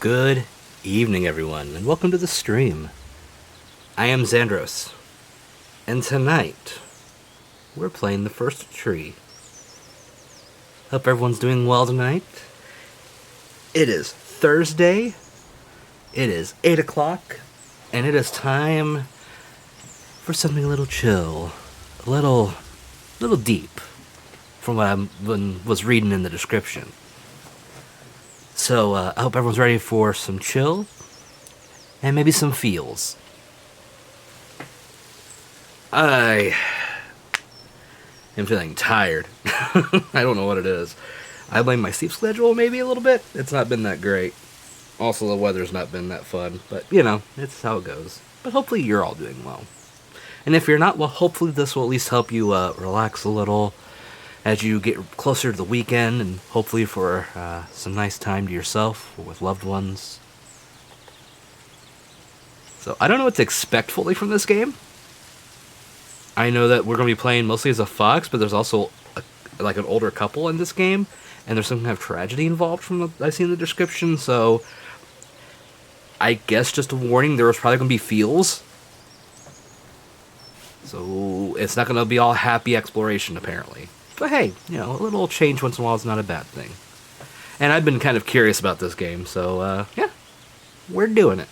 Good evening, everyone, and welcome to the stream. I am Xandros, and tonight we're playing the first tree. Hope everyone's doing well tonight. It is Thursday, it is 8 o'clock, and it is time for something a little chill, a little deep, from what I was reading in the description. So I hope everyone's ready for some chill and maybe some feels. I am feeling tired. I don't know what it is. I blame my sleep schedule maybe a little bit. It's not been that great. Also, the weather's not been that fun. But, you know, it's how it goes. But hopefully you're all doing well. And if you're not, well, hopefully this will at least help you relax a little as you get closer to the weekend, and hopefully for some nice time to yourself or with loved ones. So I don't know what to expect fully from this game. I know that we're going to be playing mostly as a fox, but there's also like an older couple in this game, and there's some kind of tragedy involved from what I see in the description, so I guess just a warning, there was probably going to be feels. So it's not going to be all happy exploration, apparently. But hey, you know, a little change once in a while is not a bad thing. And I've been kind of curious about this game, so yeah, we're doing it.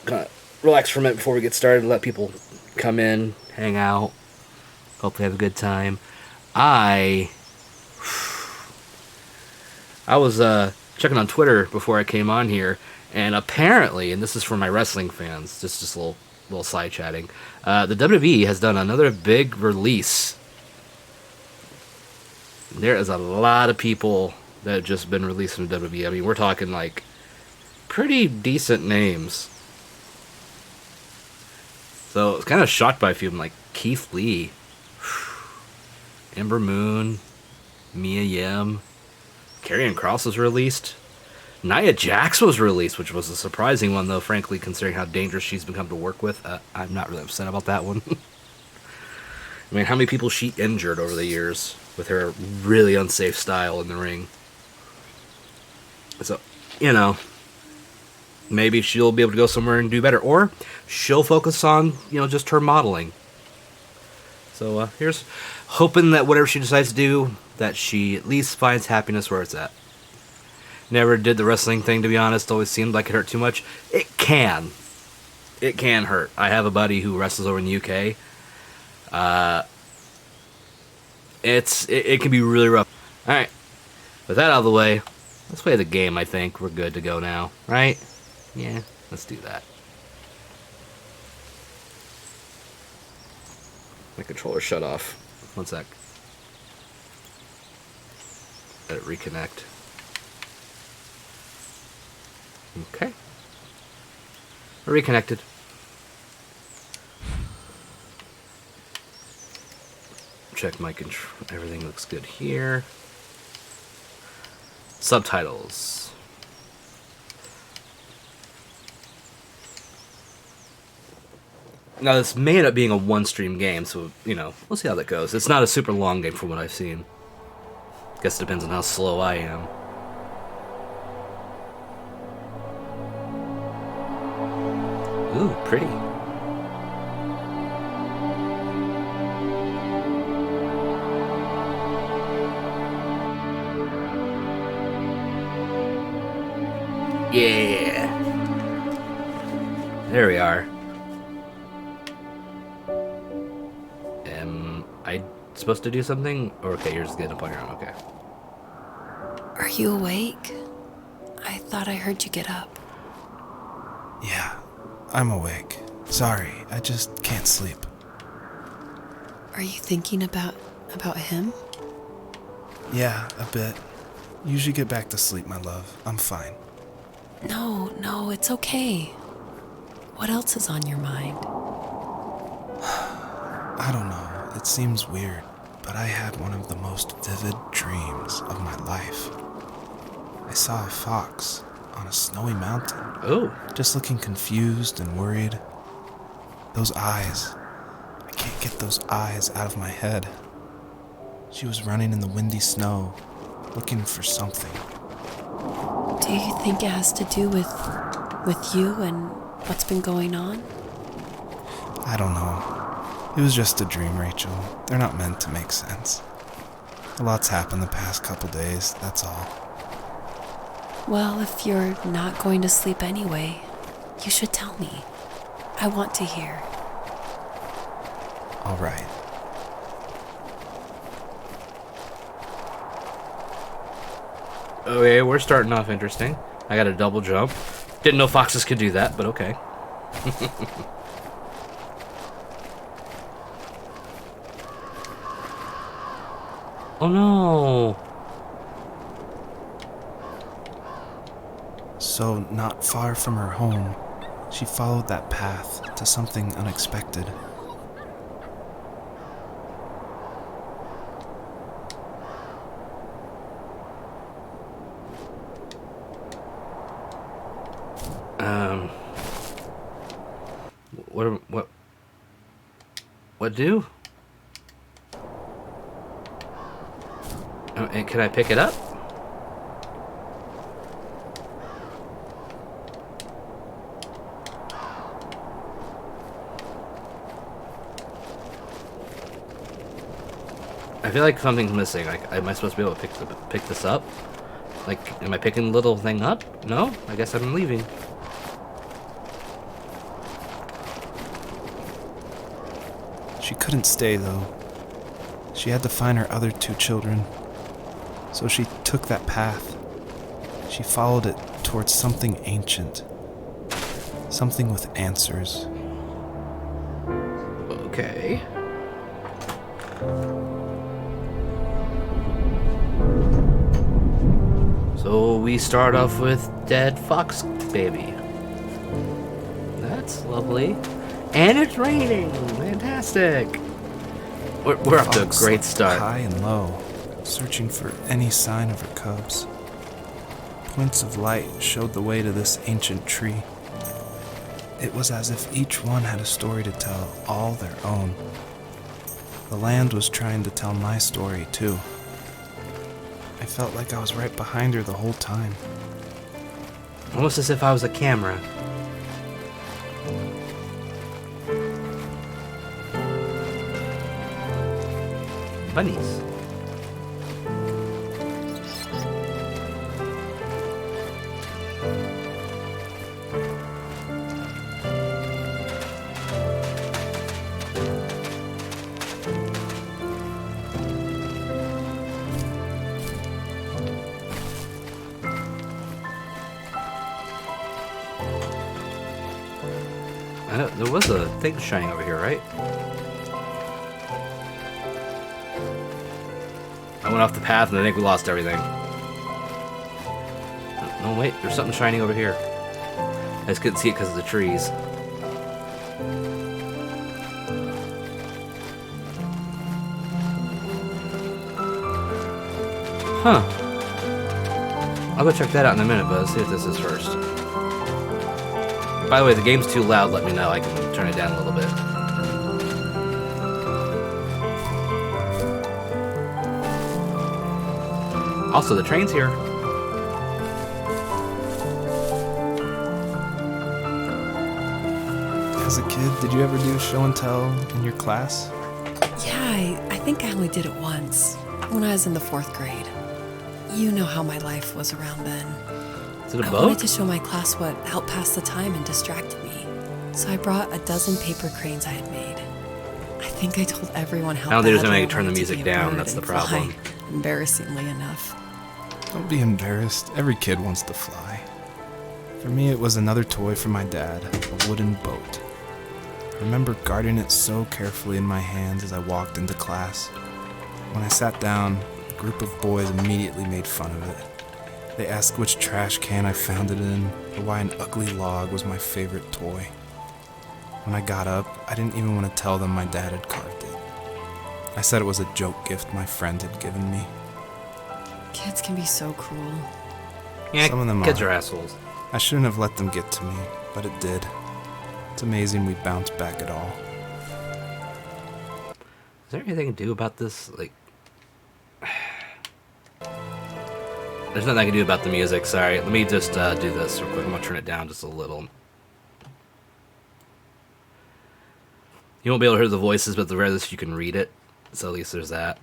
Gonna relax for a minute before we get started, let people come in, hang out, hopefully have a good time. I was checking on Twitter before I came on here, and apparently, and this is for my wrestling fans, just a little side chatting, the WWE has done another big release. There is a lot of people that have just been released from WWE. I mean, we're talking like pretty decent names. So I was kind of shocked by a few of them, like Keith Lee, Ember Moon, Mia Yim, Karrion Kross was released. Nia Jax was released, which was a surprising one, though, frankly, considering how dangerous she's become to work with. I'm not really upset about that one. I mean, how many people she injured over the years with her really unsafe style in the ring? So, you know, maybe she'll be able to go somewhere and do better. Or she'll focus on, you know, just her modeling. So here's hoping that whatever she decides to do, that she at least finds happiness where it's at. Never did the wrestling thing, to be honest. Always seemed like it hurt too much. It can. It can hurt. I have a buddy who wrestles over in the UK. It can be really rough. Alright. With that out of the way, let's play the game, I think. We're good to go now. Right? Yeah, let's do that. My controller shut off. One sec. Let it reconnect. Okay. We're reconnected. Check my control. Everything looks good here. Subtitles. Now, this may end up being a one-stream game, so, you know, we'll see how that goes. It's not a super long game from what I've seen. Guess it depends on how slow I am. Ooh, pretty. Yeah. There we are. Am I supposed to do something? Or okay, you're just getting up on your own, okay. Are you awake? I thought I heard you get up. Yeah, I'm awake. Sorry, I just can't sleep. Are you thinking about him? Yeah, a bit. You should get back to sleep, my love. I'm fine. No, it's okay. What else is on your mind? I don't know. It seems weird, but I had one of the most vivid dreams of my life. I saw a fox on a snowy mountain. Oh. Just looking confused and worried. Those eyes. I can't get those eyes out of my head. She was running in the windy snow, looking for something. Do you think it has to do with you and what's been going on? I don't know. It was just a dream, Rachel. They're not meant to make sense. A lot's happened the past couple days, that's all. Well, if you're not going to sleep anyway, you should tell me. I want to hear. All right. Okay, we're starting off interesting. I got a double jump. Didn't know foxes could do that, but okay. Oh no! So, not far from her home, she followed that path to something unexpected. What do? And can I pick it up? I feel like something's missing. Like, am I supposed to be able to pick this up? Like, am I picking the little thing up? No? I guess I'm leaving. She couldn't stay, though. She had to find her other 2 children. So she took that path. She followed it towards something ancient. Something with answers. Okay. So we start off with dead fox baby. That's lovely. And it's raining. Fantastic. We're off to a great start. High and low, searching for any sign of her cubs. Points of light showed the way to this ancient tree. It was as if each one had a story to tell, all their own. The land was trying to tell my story, too. I felt like I was right behind her the whole time. Almost as if I was a camera. Bunnies. I know there was a thing shining over here, right? I went off the path and I think we lost everything. No, wait, there's something shining over here. I just couldn't see it because of the trees. Huh. I'll go check that out in a minute, but let's see if this is first. By the way, if the game's too loud, let me know. I can turn it down a little bit. Also, the train's here. As a kid, did you ever do show and tell in your class? Yeah, I think I only did it once, when I was in the 4th grade. You know how my life was around then. Is it a I boat? wanted to show my class what helped pass the time and distracted me. So I brought a dozen paper cranes I had made. I think I told everyone how I don't think there's badly any I way to turn the wanted music be a down, bird that's the and fly, problem. embarrassingly enough. Don't be embarrassed. Every kid wants to fly. For me, it was another toy from my dad, a wooden boat. I remember guarding it so carefully in my hands as I walked into class. When I sat down, a group of boys immediately made fun of it. They asked which trash can I found it in, or why an ugly log was my favorite toy. When I got up, I didn't even want to tell them my dad had carved it. I said it was a joke gift my friend had given me. Kids can be so cruel. Yeah, Some of them kids are. are assholes. I shouldn't have let them get to me, but it did. It's amazing we bounced back at all. Is there anything to do about this? Like, There's nothing I can do about the music, sorry. Let me just do this real quick. I'm gonna turn it down just a little. You won't be able to hear the voices, but at the very least you can read it. So at least there's that.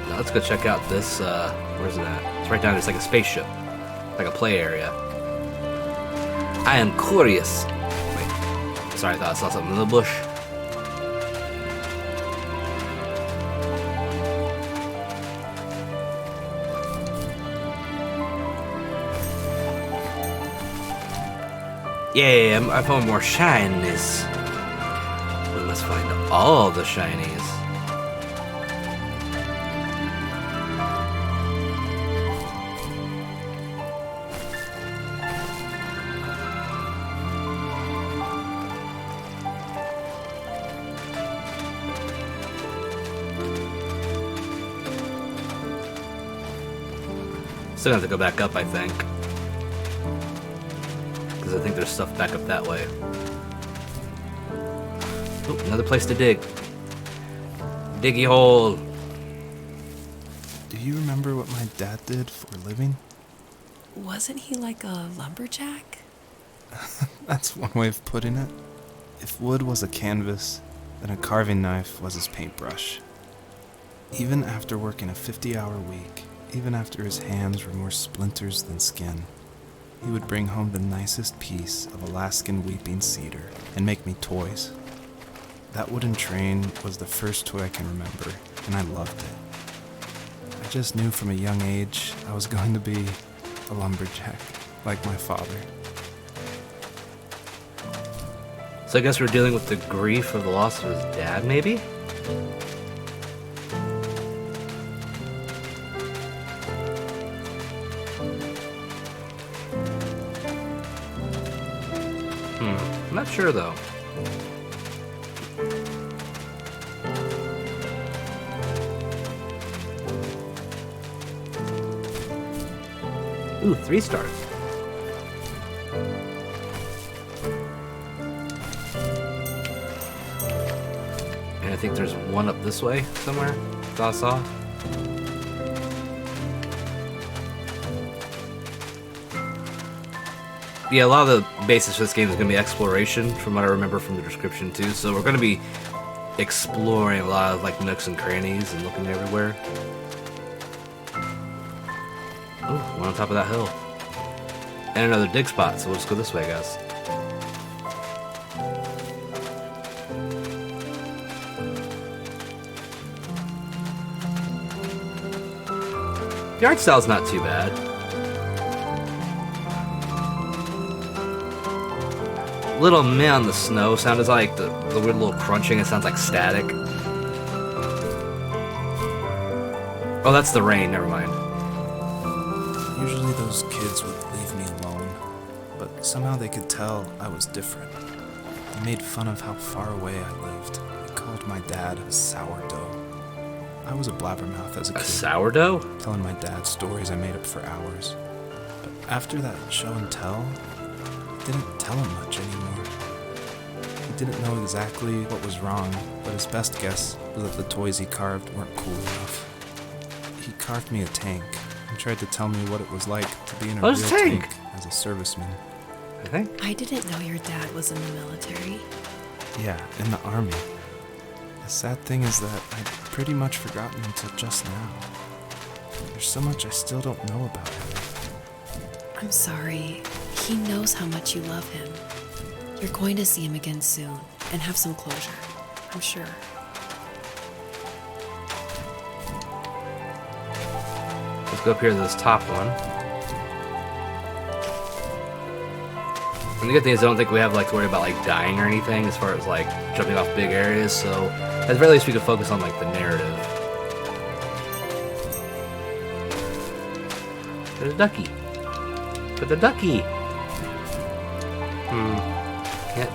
Now let's go check out this, where's it at? It's right down there, it's like a spaceship. Like a play area. I am curious. Wait, sorry, I thought I saw something in the bush. Yeah, I found more shinies. We must find all the shinies. Still have to go back up, I think. Because I think there's stuff back up that way. Oh, another place to dig. Diggy hole. Do you remember what my dad did for a living? Wasn't he like a lumberjack? That's one way of putting it. If wood was a canvas, then a carving knife was his paintbrush. Even after working a 50-hour week, even after his hands were more splinters than skin, he would bring home the nicest piece of Alaskan weeping cedar and make me toys. That wooden train was the first toy I can remember, and I loved it. I just knew from a young age I was going to be a lumberjack, like my father. So I guess we're dealing with the grief of the loss of his dad, maybe? I'm not sure though. Ooh, 3 stars. And I think there's one up this way somewhere. Thought I saw. Yeah, a lot of the basis for this game is going to be exploration, from what I remember from the description too. So we're going to be exploring a lot of like nooks and crannies and looking everywhere. Oh, one on top of that hill. And another dig spot, so we'll just go this way, guys. The art style's not too bad. Little meh on the snow. Sounded like the weird little crunching. It sounds like static. Oh, that's the rain. Never mind. Usually those kids would leave me alone, but somehow they could tell I was different. They made fun of how far away I lived. They called my dad a sourdough. I was a blabbermouth as a kid. A sourdough? Telling my dad stories I made up for hours. But after that show and tell, I didn't tell him much anymore. He didn't know exactly what was wrong, but his best guess was that the toys he carved weren't cool enough. He carved me a tank and tried to tell me what it was like to be in a real tank as a serviceman. I think. I didn't know your dad was in the military. Yeah, in the army. The sad thing is that I'd pretty much forgotten until just now. There's so much I still don't know about him. I'm sorry. He knows how much you love him. You're going to see him again soon and have some closure, I'm sure. Let's go up here to this top one. And the good thing is I don't think we have like to worry about like dying or anything as far as like jumping off big areas, so at the very least we can focus on like the narrative. There's a ducky. But the ducky!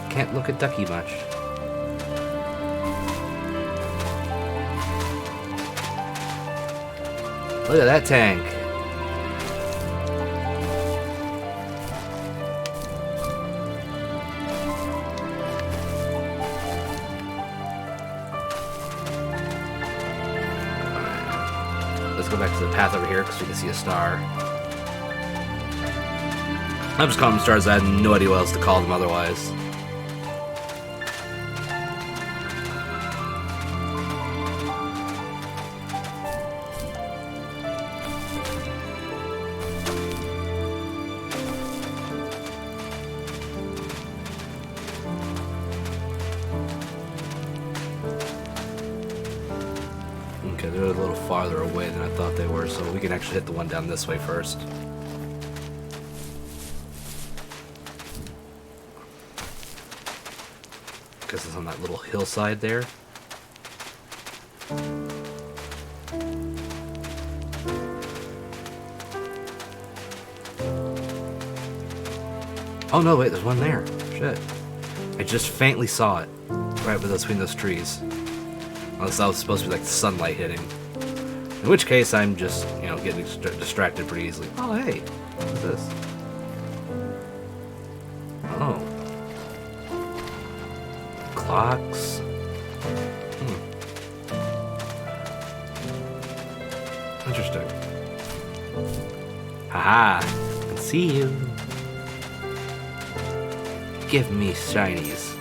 Can't look at ducky much. Look at that tank. let's go back to the path over here because we can see a star. I'm just calling them stars. I have no idea what else to call them otherwise. Okay, they're a little farther away than I thought they were, so we can actually hit the one down this way first. Because it's on that little hillside there. Oh no, wait, there's one there. Shit. I just faintly saw it. Right between those trees. Unless that was supposed to be like the sunlight hitting. In which case, I'm just, you know, getting distracted pretty easily. Oh, hey. What is this? Oh. Clocks. Interesting. Haha. I can see you. Give me shinies.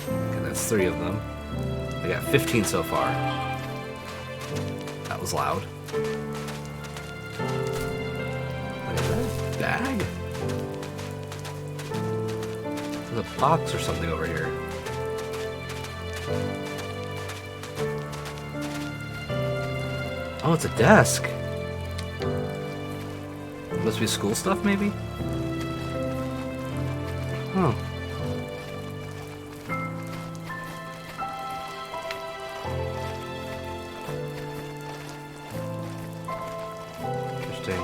Okay, that's 3 of them. I got 15 so far. That was loud. What is that? Bag? There's a box or something over here. Oh, it's a desk. Must be school stuff, maybe? Oh. Interesting.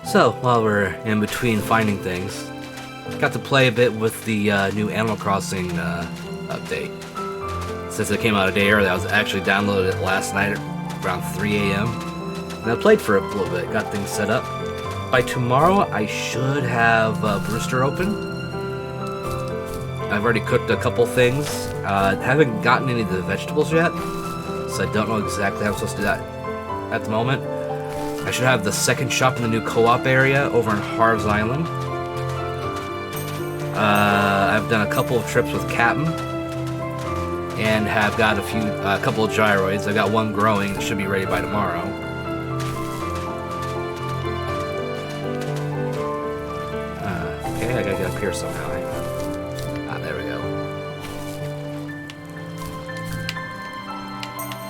So, while we're in between finding things, got to play a bit with the new Animal Crossing update. Since it came out a day early, I was actually downloaded it last night at around 3 a.m. And I played for it a little bit, got things set up. By tomorrow, I should have Brewster open. I've already cooked a couple things. Haven't gotten any of the vegetables yet, so I don't know exactly how I'm supposed to do that at the moment. I should have the second shop in the new co-op area over on Harv's Island. I've done a couple of trips with Captain, and have got a couple of gyroids. I've got one growing that should be ready by tomorrow. Okay, I gotta get up here somehow. Hang on. Ah, there we go.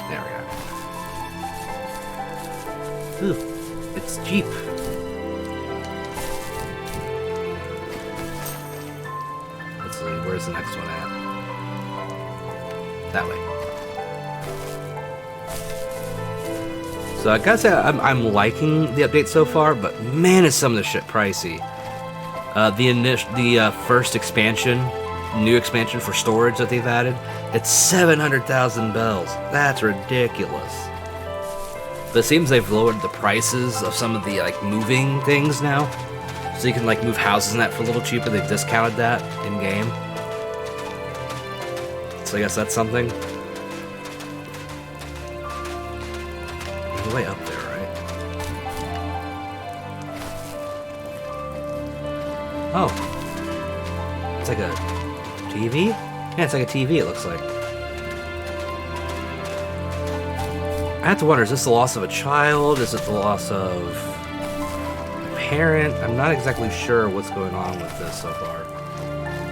There we go. Ooh, it's cheap. Let's see, where's the next one at? That way. So I gotta say, I'm liking the update so far, but man, is some of this shit pricey. The first expansion, new expansion for storage that they've added, it's 700,000 bells. That's ridiculous. But it seems they've lowered the prices of some of the like moving things now, so you can like move houses and that for a little cheaper. They've discounted that in game. So I guess that's something. Way up there, right? Oh. It's like a TV? Yeah, it's like a TV, it looks like. I have to wonder, is this the loss of a child? Is it the loss of a parent? I'm not exactly sure what's going on with this so far.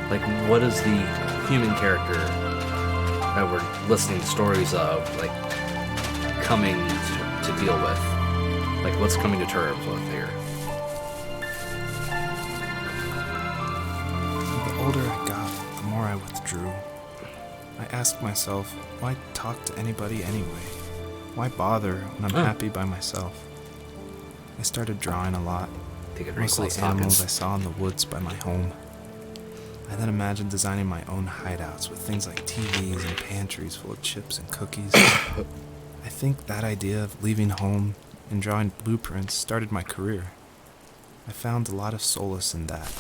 Like, what is the human character that we're listening to stories of, like, coming to deal with? Like, what's coming to terms with here? The older I got, the more I withdrew. I asked myself, why talk to anybody anyway? Why bother when I'm happy by myself? I started drawing a lot, mostly animals I saw in the woods by my home. I then imagined designing my own hideouts with things like TVs and pantries full of chips and cookies. I think that idea of leaving home and drawing blueprints started my career. I found a lot of solace in that.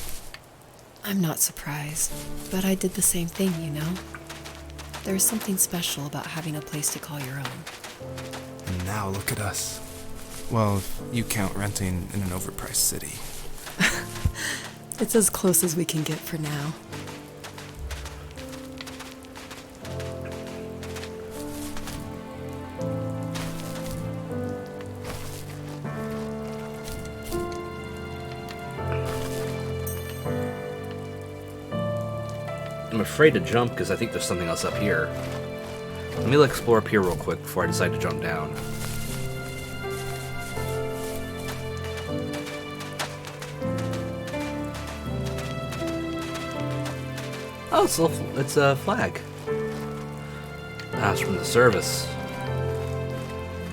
I'm not surprised, but I did the same thing, you know? There's something special about having a place to call your own. And now look at us. Well, if you count renting in an overpriced city. It's as close as we can get for now. I'm afraid to jump because I think there's something else up here. Let me explore up here real quick before I decide to jump down. Oh, it's a flag. Ah, it's from the service.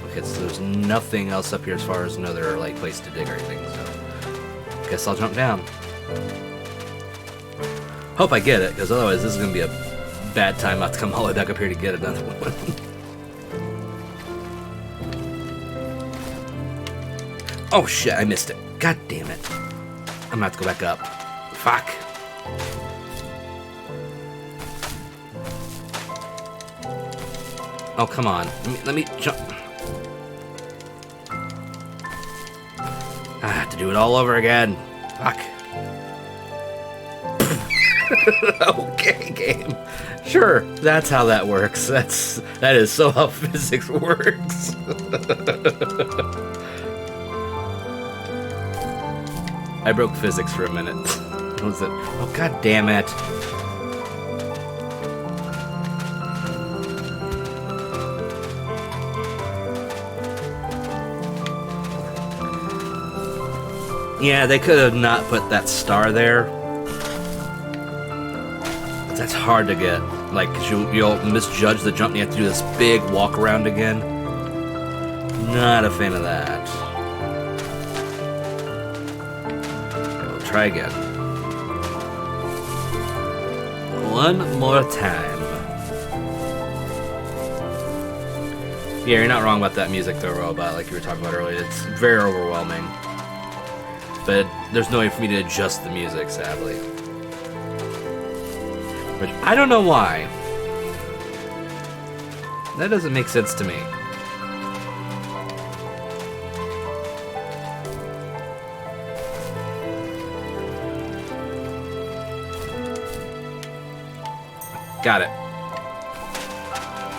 Okay, so there's nothing else up here as far as another like place to dig or anything. So, guess I'll jump down. Hope I get it, because otherwise this is gonna be a bad time not to come all the way back up here to get another one. Oh shit, I missed it. God damn it. I'm gonna have to go back up. Fuck. Oh, come on. Let me jump. I have to do it all over again. Fuck. Okay, game. Sure, that's how that works. That is so how physics works. I broke physics for a minute. What was it? Oh, god damn it. Yeah, they could have not put that star there. But that's hard to get. Like, cause you'll misjudge the jump and you have to do this big walk around again. Not a fan of that. Okay, we'll try again. One more time. Yeah, you're not wrong about that music though, Robot, like you were talking about earlier. It's very overwhelming. But there's no way for me to adjust the music, sadly. Which, I don't know why. That doesn't make sense to me. Got it.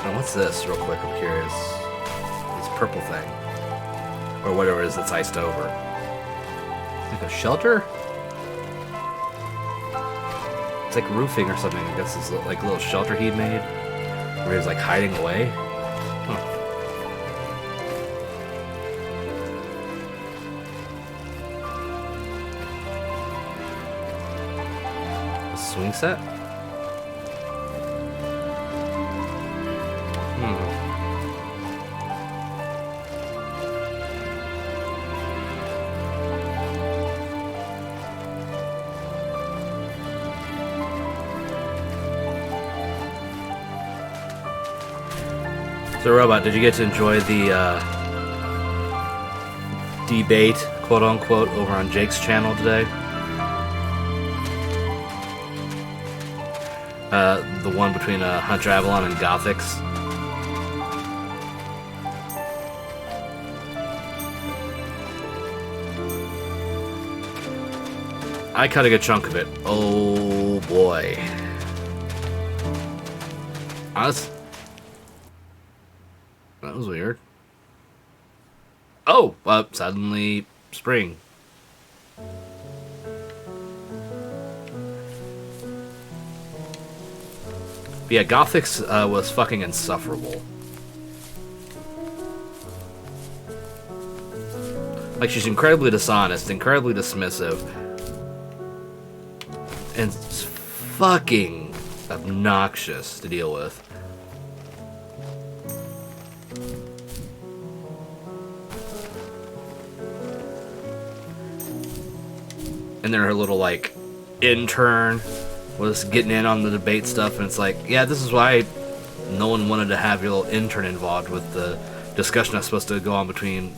Now, what's this, real quick? I'm curious. This purple thing. Or whatever it is that's iced over. Like a shelter? It's like roofing or something. I guess it's like a little shelter he made. Where he was like hiding away. Huh. A swing set? So, Robot, did you get to enjoy the debate, quote unquote, over on Jake's channel today? The one between Hunter Avalon and Gothics. I caught a good chunk of it. Oh boy. That was weird. Oh, suddenly spring. But yeah, Gothics was fucking insufferable. Like, she's incredibly dishonest, incredibly dismissive, and it's fucking obnoxious to deal with. And then her little, like, intern was getting in on the debate stuff, and it's like, yeah, this is why no one wanted to have your little intern involved with the discussion that's supposed to go on between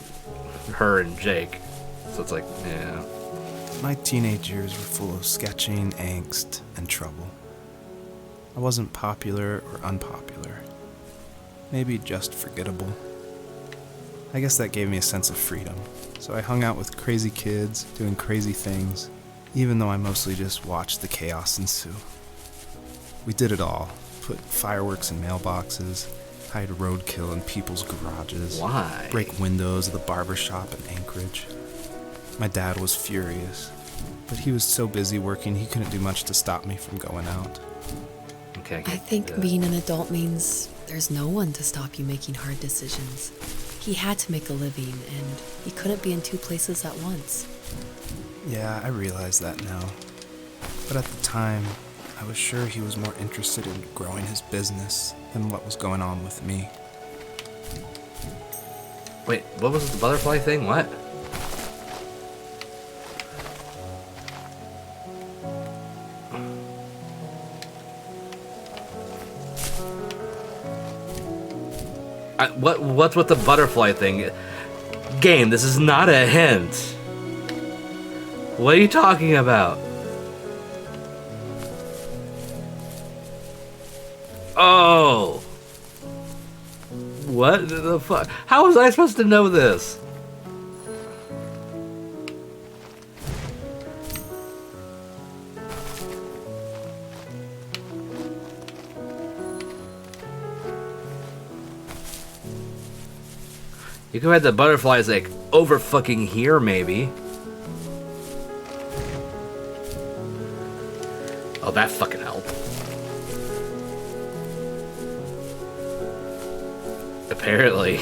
her and Jake. So it's like, yeah. My teenage years were full of sketching, angst, and trouble. I wasn't popular or unpopular. Maybe just forgettable. I guess that gave me a sense of freedom, so I hung out with crazy kids, doing crazy things, even though I mostly just watched the chaos ensue. We did it all. Put fireworks in mailboxes, hide roadkill in people's garages. Why? Break windows of the barber shop in Anchorage. My dad was furious, but he was so busy working he couldn't do much to stop me from going out. Okay. I think being an adult means there's no one to stop you making hard decisions. He had to make a living, and he couldn't be in two places at once. Yeah, I realize that now. But at the time, I was sure he was more interested in growing his business than what was going on with me. Wait, what was the butterfly thing? What? What's with the butterfly thing? Game, this is not a hint. What are you talking about? Oh. What the fuck? How was I supposed to know this? You could have had the butterflies like over fucking here, maybe. Oh, that fucking helped. Apparently.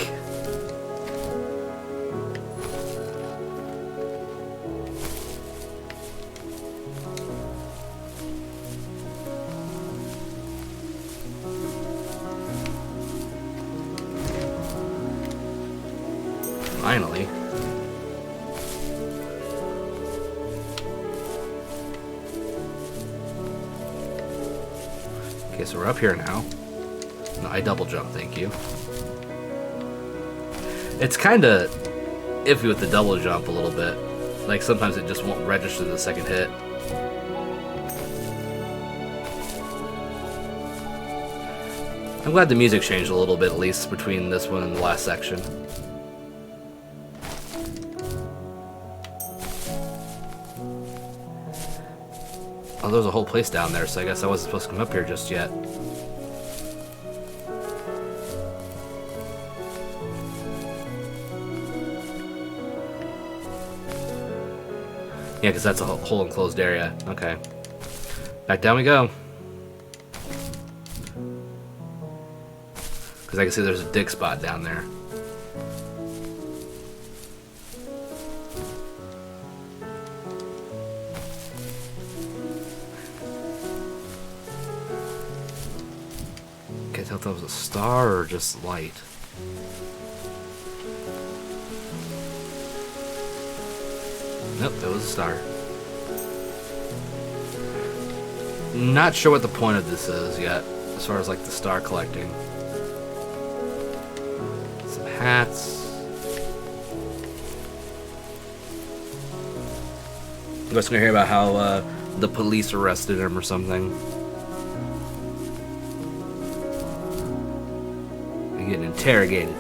Finally. Okay, so we're up here now. No, I double jump, thank you. It's kind of iffy with the double jump a little bit. Like, sometimes it just won't register the second hit. I'm glad the music changed a little bit, at least, between this one and the last section. Oh, there's a whole place down there, so I guess I wasn't supposed to come up here just yet. Yeah, because that's a whole enclosed area. Okay. Back down we go. Because I can see there's a dig spot down there. Can't tell if that was a star or just light. Nope, that was a star. Not sure what the point of this is yet, as far as like the star collecting. Some hats. I'm just gonna hear about how the police arrested him or something. And getting interrogated.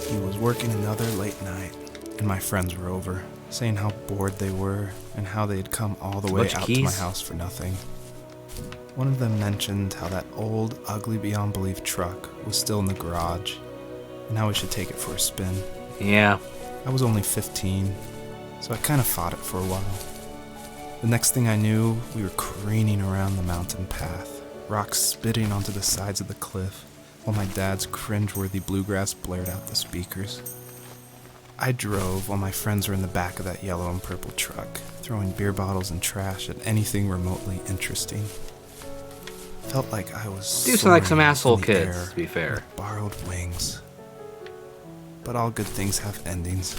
He was working another late night, and my friends were over, saying how bored they were and how they had come all the way out to my house for nothing. One of them mentioned how that old, ugly beyond belief truck was still in the garage, and how we should take it for a spin. Yeah. I was only 15, so I kind of fought it for a while. The next thing I knew, we were careening around the mountain path, rocks spitting onto the sides of the cliff, while my dad's cringeworthy bluegrass blared out the speakers. I drove while my friends were in the back of that yellow and purple truck, throwing beer bottles and trash at anything remotely interesting. Felt like I was Do sound like some soaring asshole in the kids, air to be fair. with borrowed wings. But all good things have endings.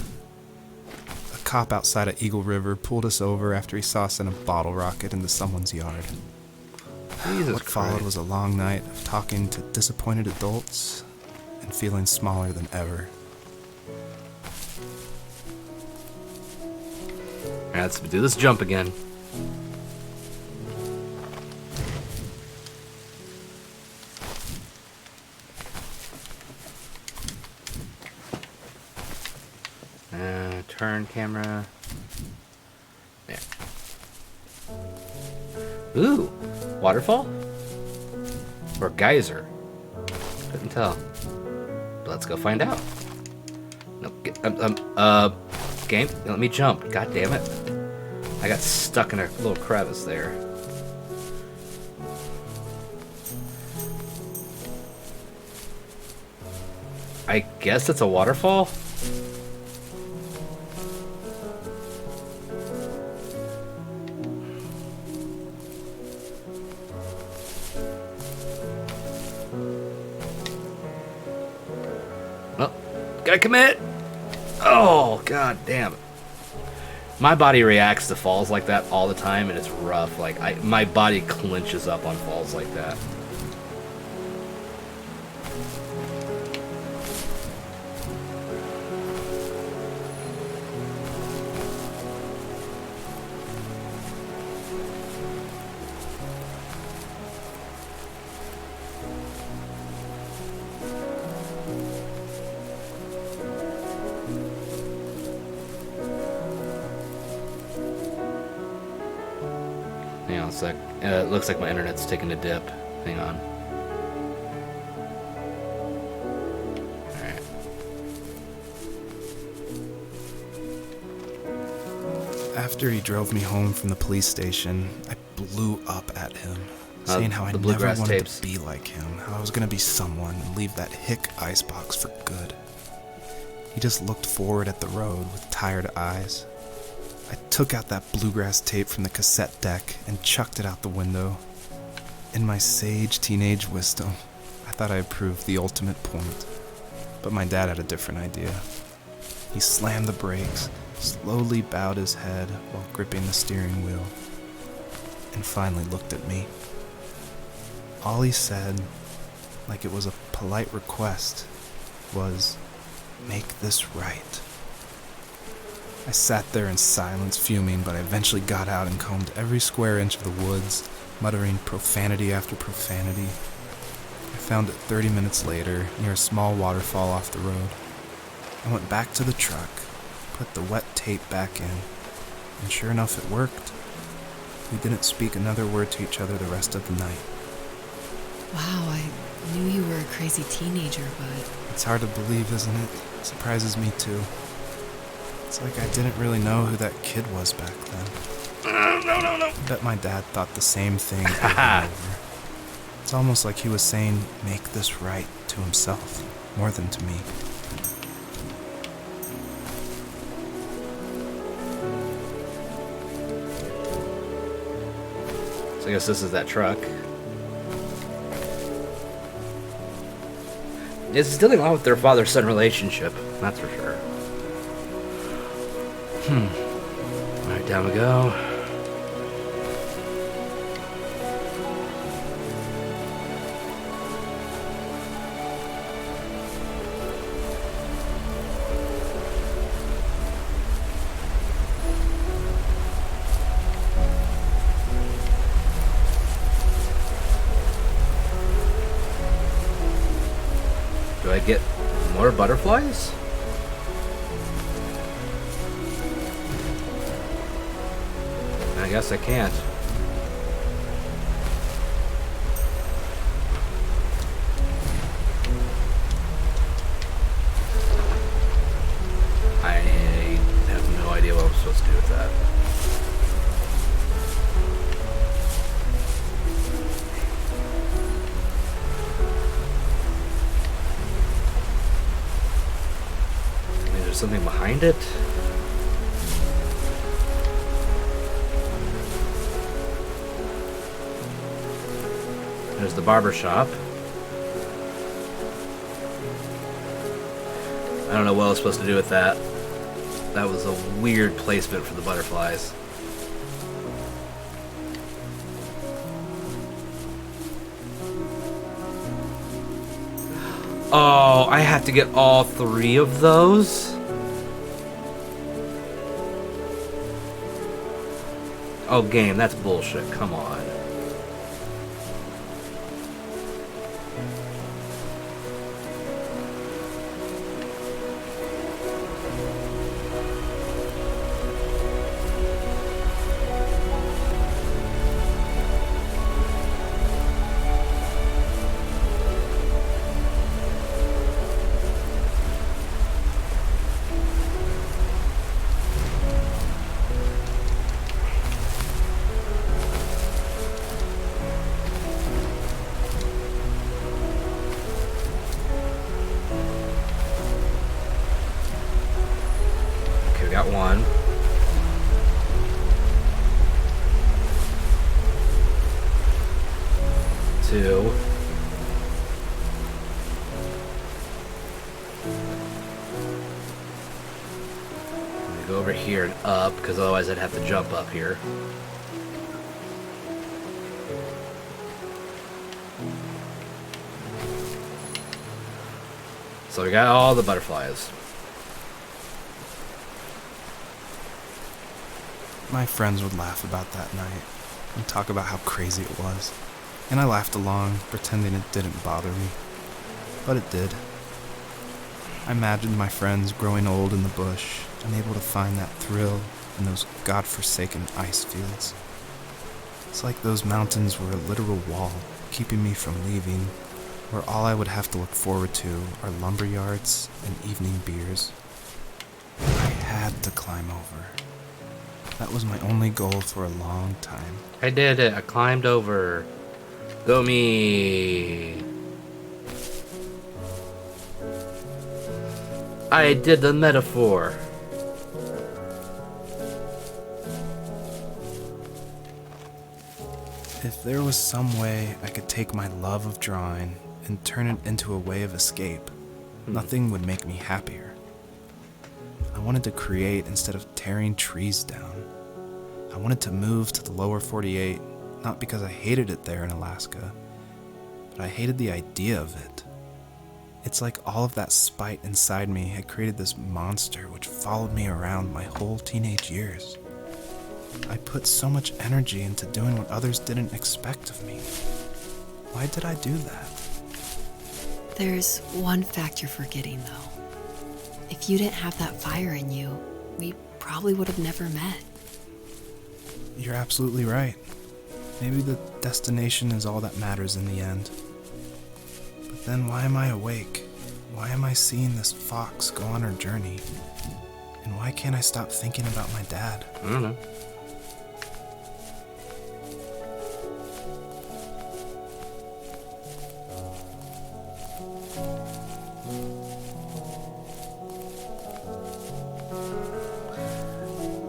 A cop outside of Eagle River pulled us over after he saw us send a bottle rocket into someone's yard. Jesus What followed Christ. was a long night of talking to disappointed adults and feeling smaller than ever. Alright, let's do this jump again. Turn camera. Yeah. Ooh, waterfall? Or geyser? Couldn't tell. Let's go find out. No, game, let me jump. God damn it. I got stuck in a little crevice there. I guess it's a waterfall? Well, gotta commit! Oh, god damn it. My body reacts to falls like that all the time, and it's rough. Like, my body clenches up on falls like that. Hang on a sec. It looks like my internet's taking a dip. Hang on. Alright. After he drove me home from the police station, I blew up at him, saying how I never bluegrass wanted tapes. to be like him, how I was going to be someone and leave that hick icebox for good. He just looked forward at the road with tired eyes. I took out that bluegrass tape from the cassette deck and chucked it out the window. In my sage teenage wisdom, I thought I had proved the ultimate point. But my dad had a different idea. He slammed the brakes, slowly bowed his head while gripping the steering wheel, and finally looked at me. All he said, like it was a polite request, was, "Make this right." I sat there in silence, fuming, but I eventually got out and combed every square inch of the woods, muttering profanity after profanity. I found it 30 minutes later, near a small waterfall off the road. I went back to the truck, put the wet tape back in, and sure enough it worked. We didn't speak another word to each other the rest of the night. Wow, I knew you were a crazy teenager, but... It's hard to believe, isn't it? It surprises me too. It's like I didn't really know who that kid was back then. No. I bet my dad thought the same thing over and over. It's almost like he was saying, "Make this right," to himself, more than to me. So I guess this is that truck. It's still in line with their father-son relationship, that's for sure. Alright, down we go. Do I get more butterflies? I guess I can't. I have no idea what I'm supposed to do with that. Maybe there's something behind it? There's the barber shop. I don't know what I was supposed to do with that. That was a weird placement for the butterflies. Oh, I have to get all 3 of those? Oh, game, that's bullshit. Come on. Got one. Two. I'm gonna go over here and up, because otherwise I'd have to jump up here. So we got all the butterflies. My friends would laugh about that night and talk about how crazy it was. And I laughed along, pretending it didn't bother me. But it did. I imagined my friends growing old in the bush, unable to find that thrill in those godforsaken ice fields. It's like those mountains were a literal wall, keeping me from leaving, where all I would have to look forward to are lumber yards and evening beers. I had to climb over. That was my only goal for a long time. I did it. I climbed over. Go me. I did the metaphor. If there was some way I could take my love of drawing and turn it into a way of escape, nothing would make me happier. I wanted to create instead of tearing trees down. I wanted to move to the lower 48, not because I hated it there in Alaska, but I hated the idea of it. It's like all of that spite inside me had created this monster which followed me around my whole teenage years. I put so much energy into doing what others didn't expect of me. Why did I do that? There's one fact you're forgetting, though. If you didn't have that fire in you, we probably would have never met. You're absolutely right. Maybe the destination is all that matters in the end. But then why am I awake? Why am I seeing this fox go on her journey? And why can't I stop thinking about my dad? I don't know.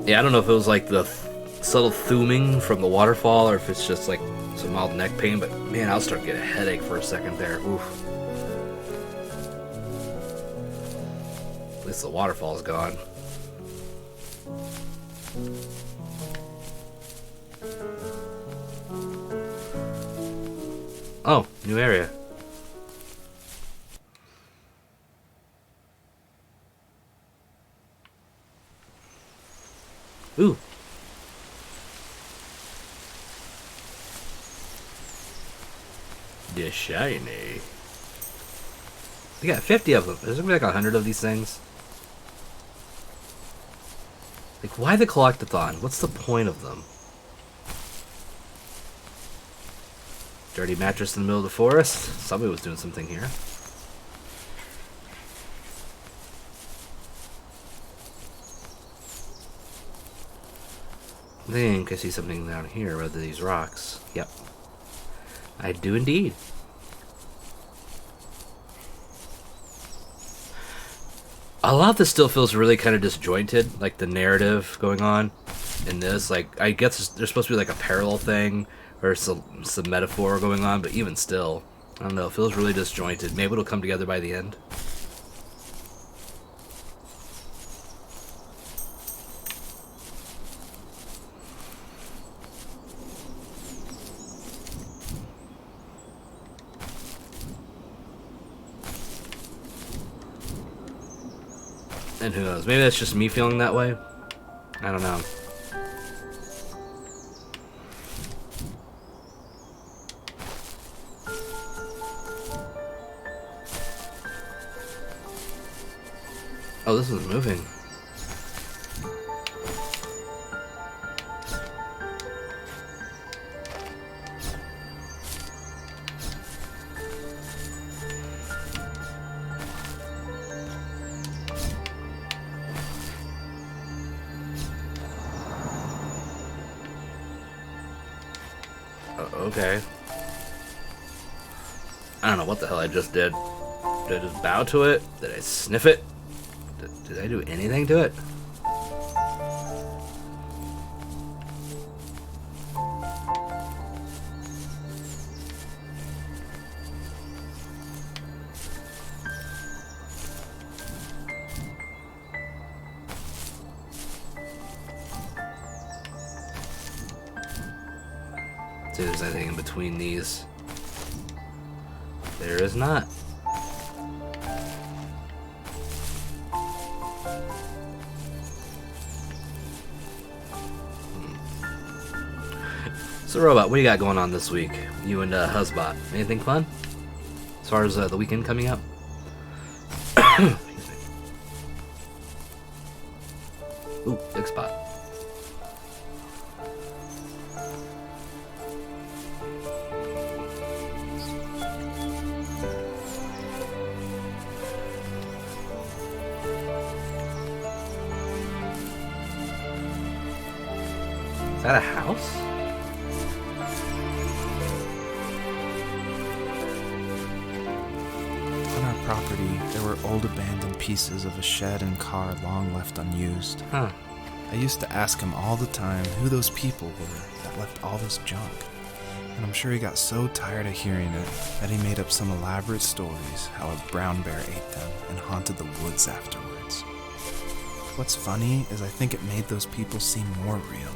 Yeah, I don't know if it was like the subtle thuming from the waterfall or if it's just like some mild neck pain, but man, I'll start getting a headache for a second there. Oof. At least the waterfall's gone. Oh, new area. Ooh. The shiny. We got 50 of them. There's gonna be like 100 of these things. Like, why the collectathon? What's the point of them? Dirty mattress in the middle of the forest? Somebody was doing something here. I think I see something down here under these rocks. Yep. I do indeed. A lot of this still feels really kind of disjointed, like the narrative going on in this. Like, I guess there's supposed to be like a parallel thing or some metaphor going on, but even still, I don't know, it feels really disjointed. Maybe it'll come together by the end. And who knows, maybe that's just me feeling that way. I don't know. Oh, this is moving. Okay. I don't know what the hell I just did. Did I just bow to it? Did I sniff it? Did I do anything to it? See if there's anything in between these. There is not. So, Robot, what do you got going on this week? You and Husbot. Anything fun? As far as the weekend coming up? Excuse me. Ooh, big spot. Is that a house? On our property, there were old abandoned pieces of a shed and car long left unused. Huh. I used to ask him all the time who those people were that left all this junk. And I'm sure he got so tired of hearing it that he made up some elaborate stories how a brown bear ate them and haunted the woods afterwards. What's funny is I think it made those people seem more real.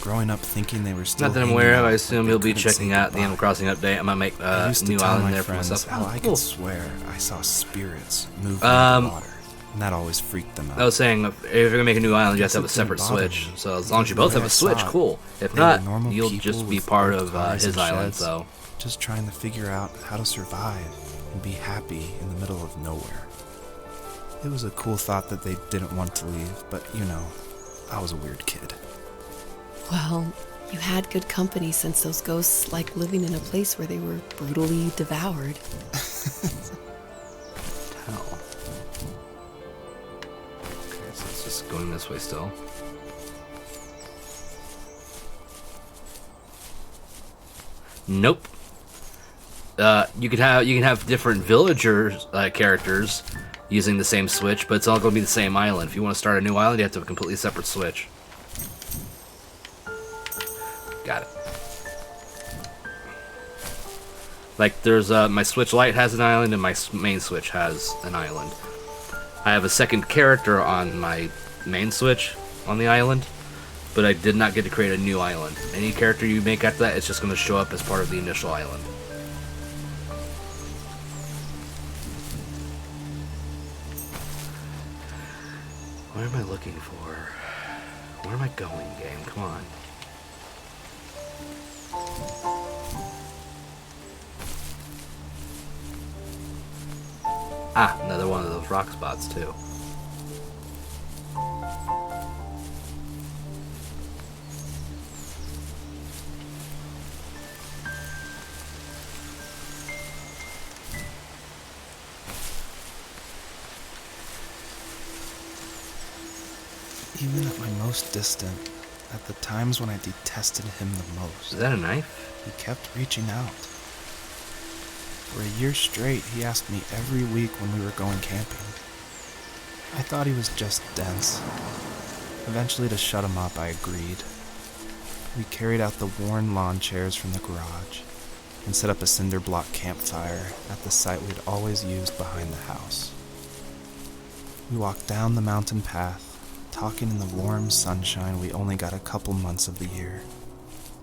Growing up thinking they were still Not that I'm hanging aware of. out, I but assume they you'll be couldn't checking say out the goodbye. Animal Crossing update. I might make I a used to new tell island my there for friends myself. how Oh, I cool. could swear I saw spirits move in Um, the water, and that always freaked them out. I was saying, if you're gonna make a new island, you have to have a Guess it didn't separate bother switch. me, So as long as you because both the have way a I switch, saw it, cool. If they were not, normal you'll people just be with part old of cars his and island. sheds, So just trying to figure out how to survive and be happy in the middle of nowhere. It was a cool thought that they didn't want to leave, but I was a weird kid. Well, you had good company since those ghosts like living in a place where they were brutally devoured. hell. Okay, so it's just going this way still. Nope. You can have different villager characters using the same switch, but it's all going to be the same island. If you want to start a new island, you have to have a completely separate switch. Got it. Like there's my Switch Lite has an island and my main Switch has an island. I have a second character on my main Switch on the island, but I did not get to create a new island. Any character you make after that, it's just going to show up as part of the initial island. What am I looking for? Where am I going, game? Come on. Ah, another one of those rock spots, too. Even at my most distant, at the times when I detested him the most, Is that a knife? he kept reaching out. For a year straight, he asked me every week when we were going camping. I thought he was just dense. Eventually, to shut him up, I agreed. We carried out the worn lawn chairs from the garage and set up a cinder block campfire at the site we'd always used behind the house. We walked down the mountain path, talking in the warm sunshine we only got a couple months of the year.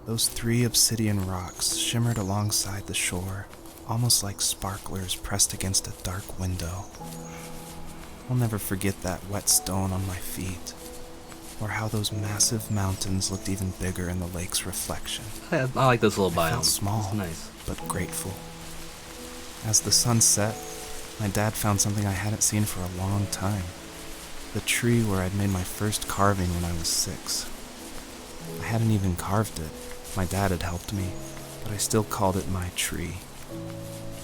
Those 3 obsidian rocks shimmered alongside the shore, almost like sparklers pressed against a dark window. I'll never forget that wet stone on my feet, or how those massive mountains looked even bigger in the lake's reflection. I like this little I biome. felt small, It's nice. but grateful. As the sun set, my dad found something I hadn't seen for a long time. The tree where I'd made my first carving when I was 6. I hadn't even carved it. My dad had helped me, but I still called it my tree.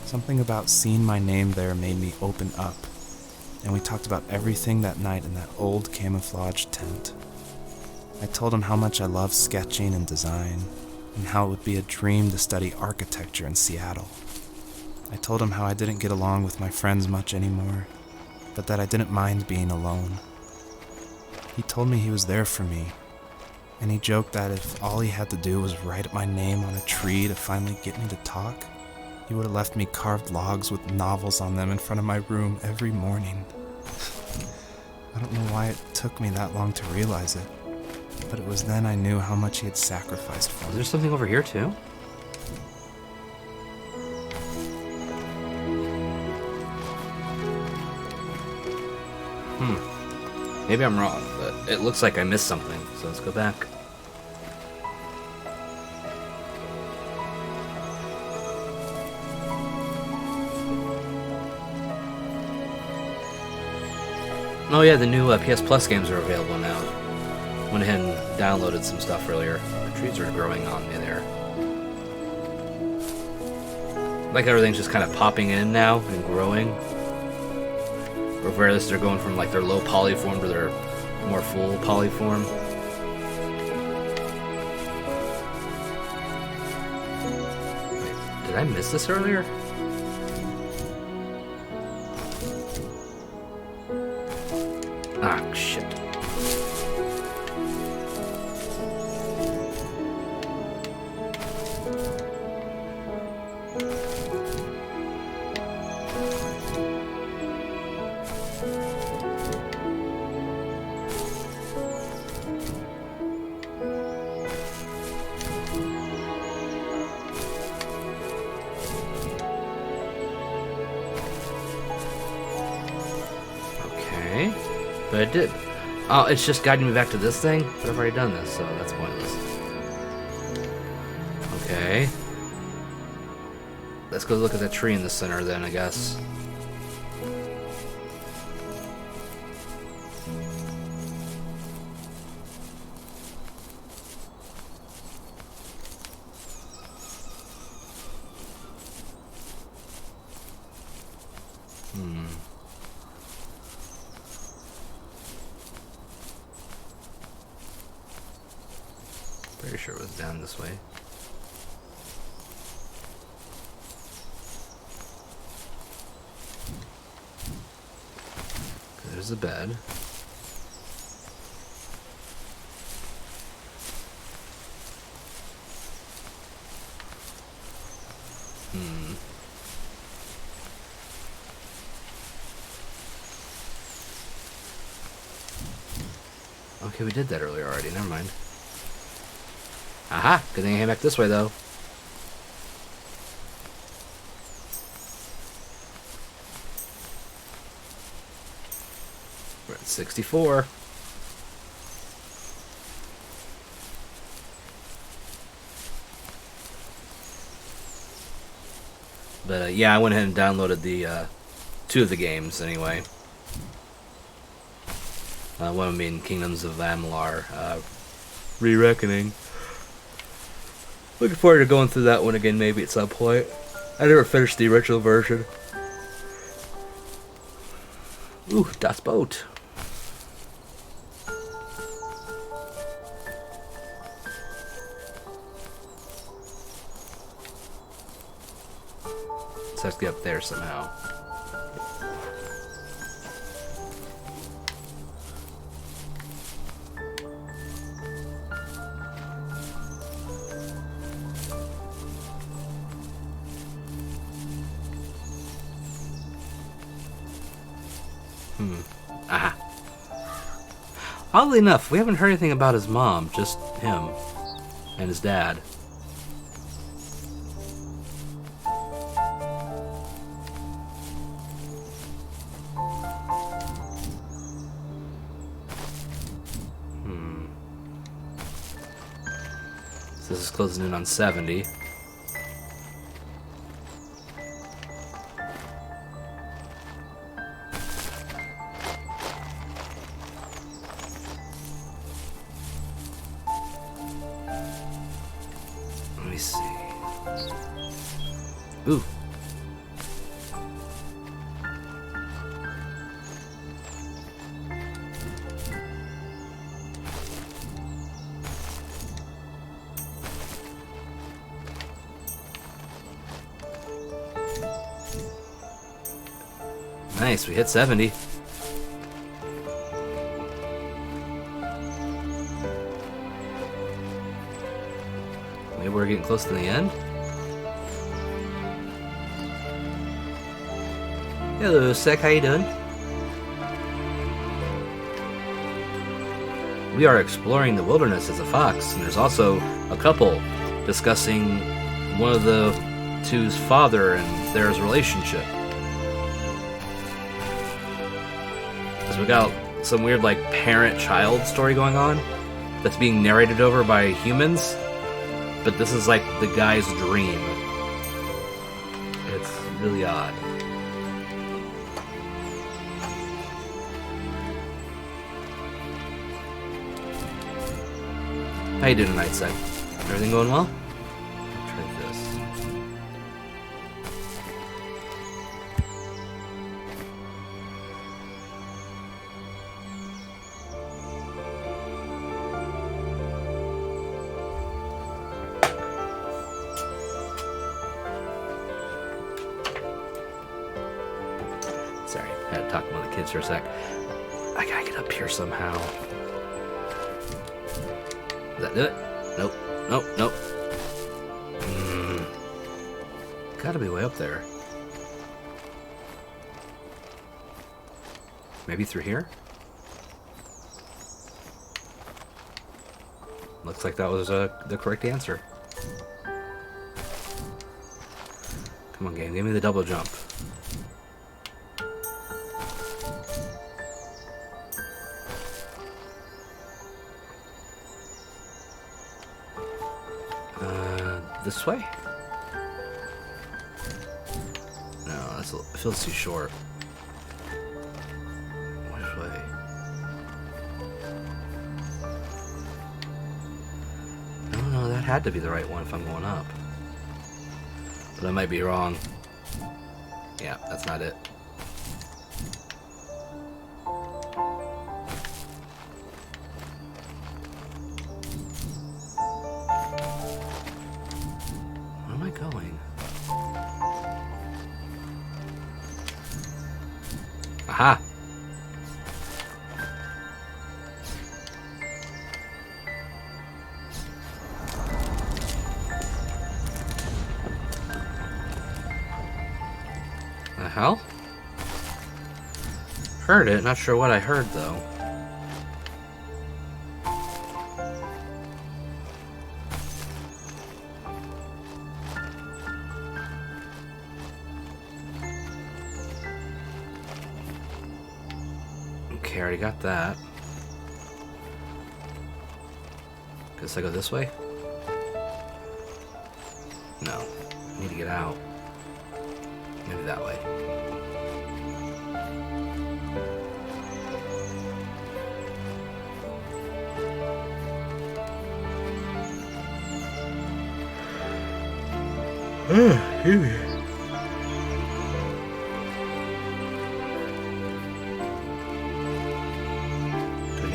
Something about seeing my name there made me open up, and we talked about everything that night in that old camouflage tent. I told him how much I love sketching and design, and how it would be a dream to study architecture in Seattle. I told him how I didn't get along with my friends much anymore, but that I didn't mind being alone. He told me he was there for me, and he joked that if all he had to do was write my name on a tree to finally get me to talk, he would have left me carved logs with novels on them in front of my room every morning. I don't know why it took me that long to realize it, but it was then I knew how much he had sacrificed for Is me. there something over here too? Maybe I'm wrong, but it looks like I missed something, so let's go back. Oh yeah, the new PS Plus games are available now. Went ahead and downloaded some stuff earlier. The trees are growing on me there. Like everything's just kind of popping in now and growing. Or whereas they're going from like their low polyform to their more full polyform. Wait, did I miss this earlier? Ah, shit. But I did. Oh, it's just guiding me back to this thing? But I've already done this, so that's pointless. Okay. Let's go look at the tree in the center then, I guess. Pretty sure it was down this way. There's the bed. Okay, we did that earlier already. Never mind. Aha! Good thing I came back this way, though. We're at 64. But, yeah, I went ahead and downloaded the, 2 of the games, anyway. One of them being Kingdoms of Amalur, Re-Reckoning. Looking forward to going through that one again, maybe at some point. I never finished the original version. Ooh, Das Boot. So let's get up there somehow. Aha. Oddly enough, we haven't heard anything about his mom, just him and his dad. So this is closing in on 70. Ooh. Nice, we hit 70. Maybe we're getting close to the end? Hello, Sek, how you doing? We are exploring the wilderness as a fox, and there's also a couple discussing one of the two's father and their relationship. We got some weird, like, parent-child story going on that's being narrated over by humans, but this is like the guy's dream. It's really odd. How you doing tonight, Seth? Everything going well? I'll try this. Sorry, I had to talk to one of the kids for a sec. I gotta get up here somehow. Does that do it? Nope. Nope. Nope. Gotta be way up there. Maybe through here? Looks like that was the correct answer. Come on, game. Give me the double jump. This way? No, it feels too short. Which way? No, that had to be the right one if I'm going up. But I might be wrong. Yeah, that's not it. Aha! The hell? Heard it, not sure what I heard though. Okay, I already got that. Guess I go this way? No. I need to get out. Maybe that way. Excuse me.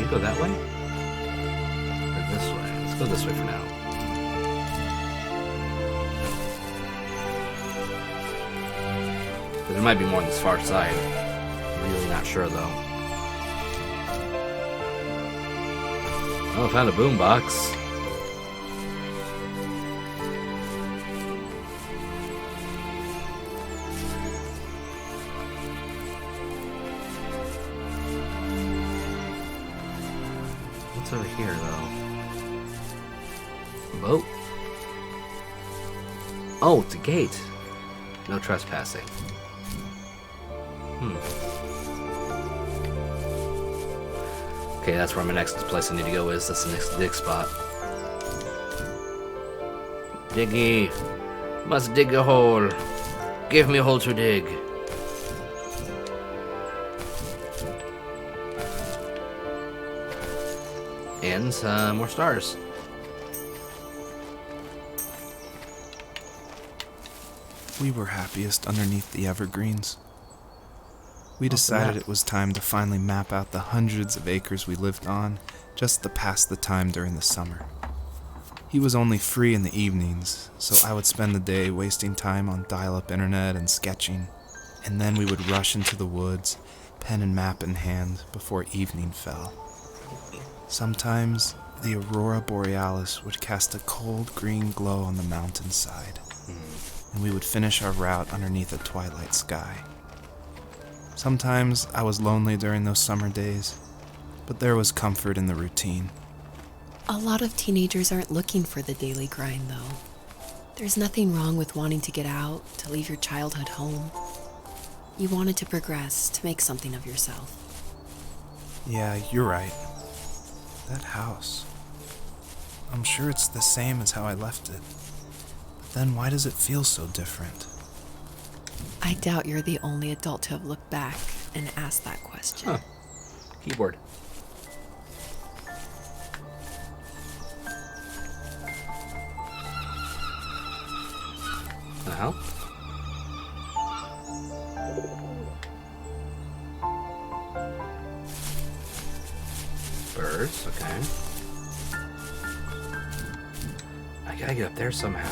Go that way? Or this way? Let's go this way for now. There might be more on this far side. I'm really not sure though. Oh, I found a boombox. Over here though. Boat? Oh, it's a gate. No trespassing. Okay, that's where my next place I need to go is. That's the next dig spot. Diggy. Must dig a hole. Give me a hole to dig. And some more stars. We were happiest underneath the evergreens. We What's the decided map? it was time to finally map out the hundreds of acres we lived on, just to pass the time during the summer. He was only free in the evenings, so I would spend the day wasting time on dial-up internet and sketching, and then we would rush into the woods, pen and map in hand, before evening fell. Sometimes, the aurora borealis would cast a cold green glow on the mountainside, and we would finish our route underneath a twilight sky. Sometimes I was lonely during those summer days, but there was comfort in the routine. A lot of teenagers aren't looking for the daily grind, though. There's nothing wrong with wanting to get out, to leave your childhood home. You wanted to progress, to make something of yourself. Yeah, you're right. That house. I'm sure it's the same as how I left it. But then why does it feel so different? I doubt you're the only adult to have looked back and asked that question. Huh. Keyboard. The hell? Birds, okay. I gotta get up there somehow.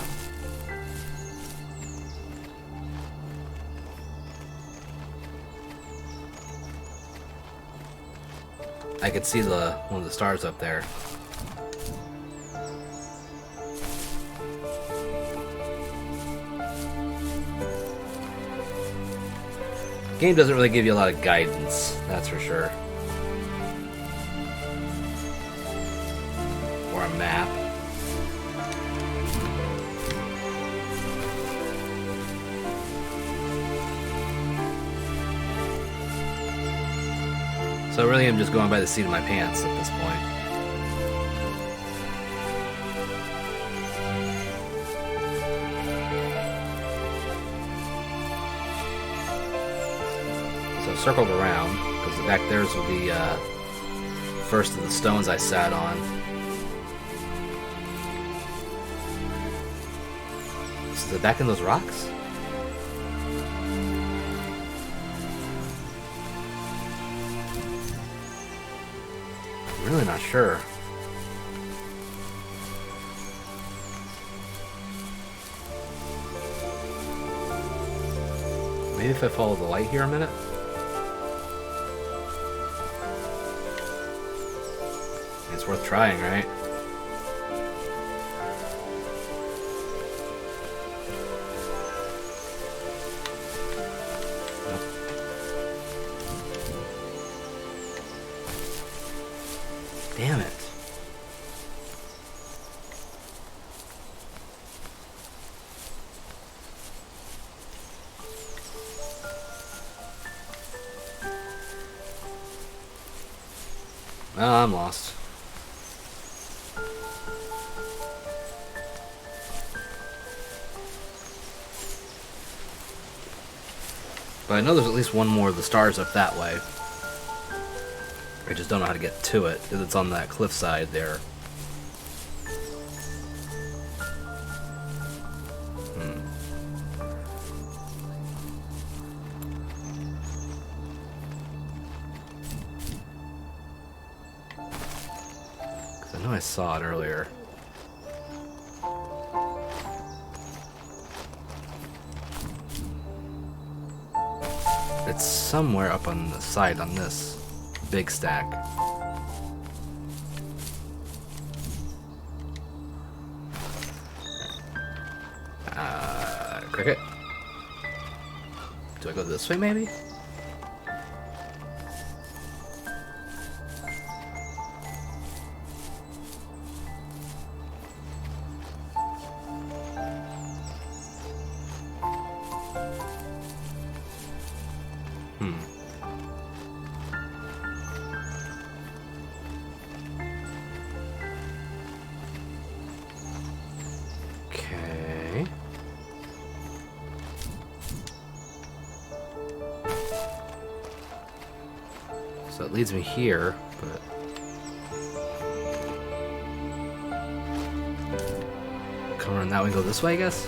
I could see one of the stars up there. Game doesn't really give you a lot of guidance, that's for sure. Or a map. So really I'm just going by the seat of my pants at this point. So I've circled around, because back there's will be first of the stones I sat on. So is it back in those rocks? I'm really not sure. Maybe if I follow the light here a minute? It's worth trying, right? Damn it. Oh, I'm lost. But I know there's at least one more of the stars up that way. I just don't know how to get to it, because it's on that cliffside there. Because I know I saw it earlier. It's somewhere up on the side on this big stack. Cricket? Do I go this way maybe? Okay. So it leads me here, but come around that way and go this way, I guess?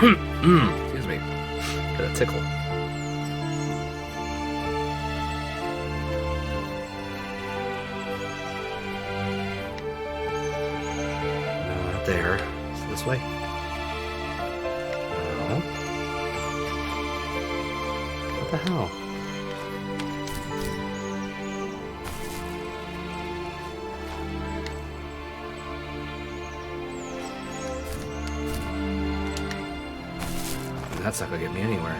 Excuse me. Got a tickle. No, not there. It's this way. No. What the hell? That's not gonna get me anywhere.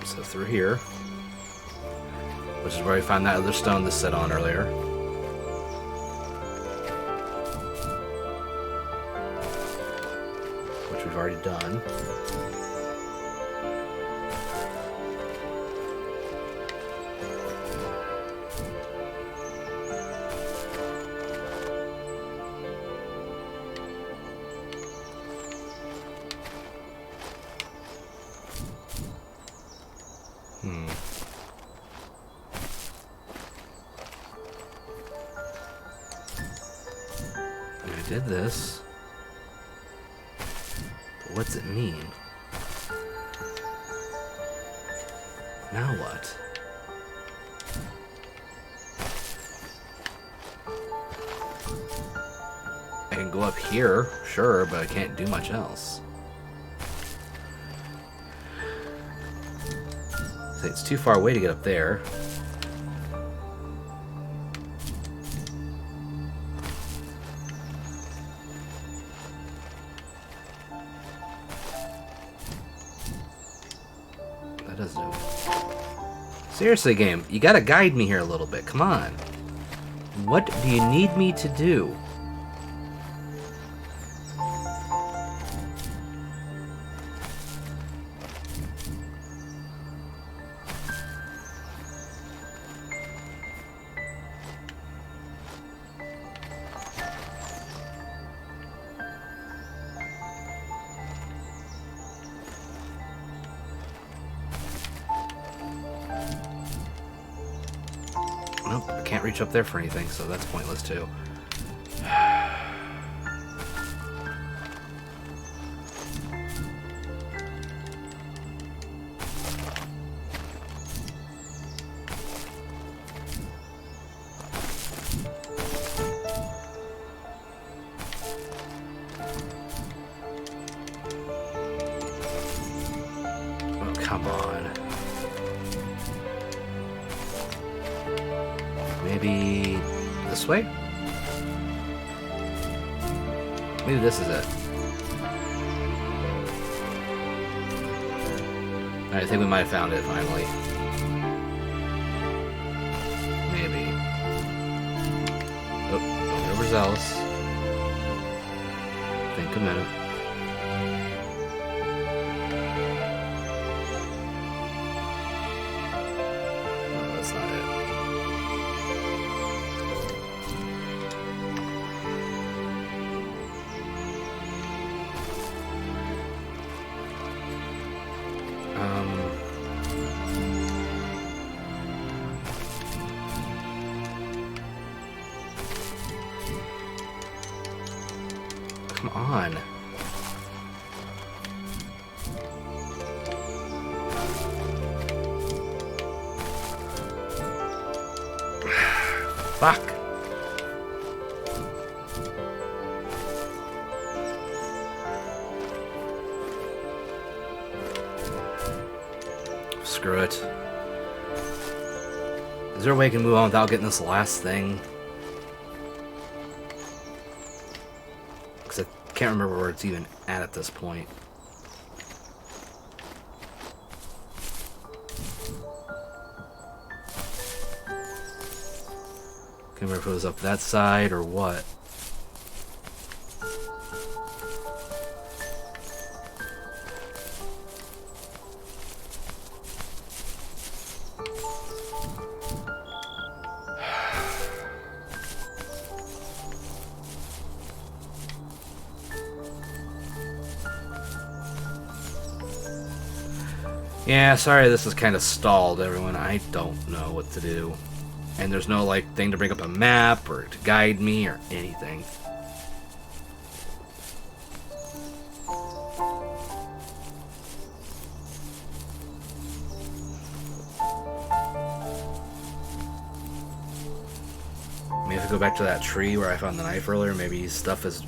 So through here, which is where we found that other stone to sit on earlier. Which we've already done. I did this. But what's it mean? Now what? I can go up here, sure, but I can't do much else. It's too far away to get up there. That doesn't do it. Seriously, game, you gotta guide me here a little bit. Come on. What do you need me to do? Nope, I can't reach up there for anything, so that's pointless too. Oh, come on. Maybe this way? Maybe this is it. Alright, I think we might have found it finally. Maybe. Oh, don't get overzealous. Think a minute. No, that's not it. Come on. Fuck. Screw it. Is there a way I can move on without getting this last thing? Because I can't remember where it's even at this point. Can't remember if it was up that side or what. Yeah, sorry this is kind of stalled, everyone. I don't know what to do. And there's no, like, thing to bring up a map or to guide me or anything. Maybe if I go back to that tree where I found the knife earlier, maybe stuff is,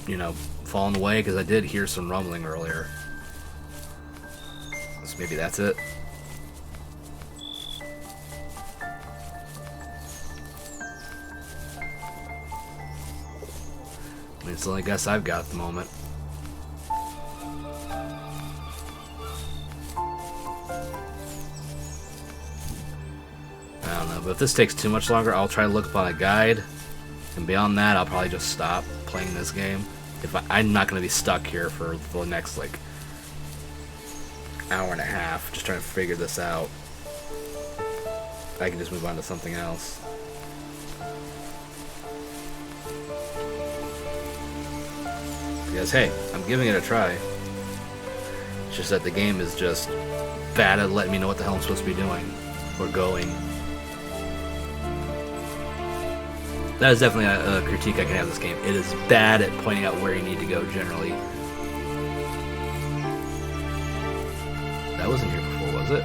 you know, falling away, because I did hear some rumbling earlier. So maybe that's it. I mean, it's the only guess I've got at the moment. I don't know, but if this takes too much longer, I'll try to look up on a guide. And beyond that, I'll probably just stop playing this game. I'm not going to be stuck here for the next, like, hour and a half just trying to figure this out. I can just move on to something else. Because, hey, I'm giving it a try. It's just that the game is just bad at letting me know what the hell I'm supposed to be doing or going. That is definitely a critique I can have of this game. It is bad at pointing out where you need to go generally. That wasn't here before, was it?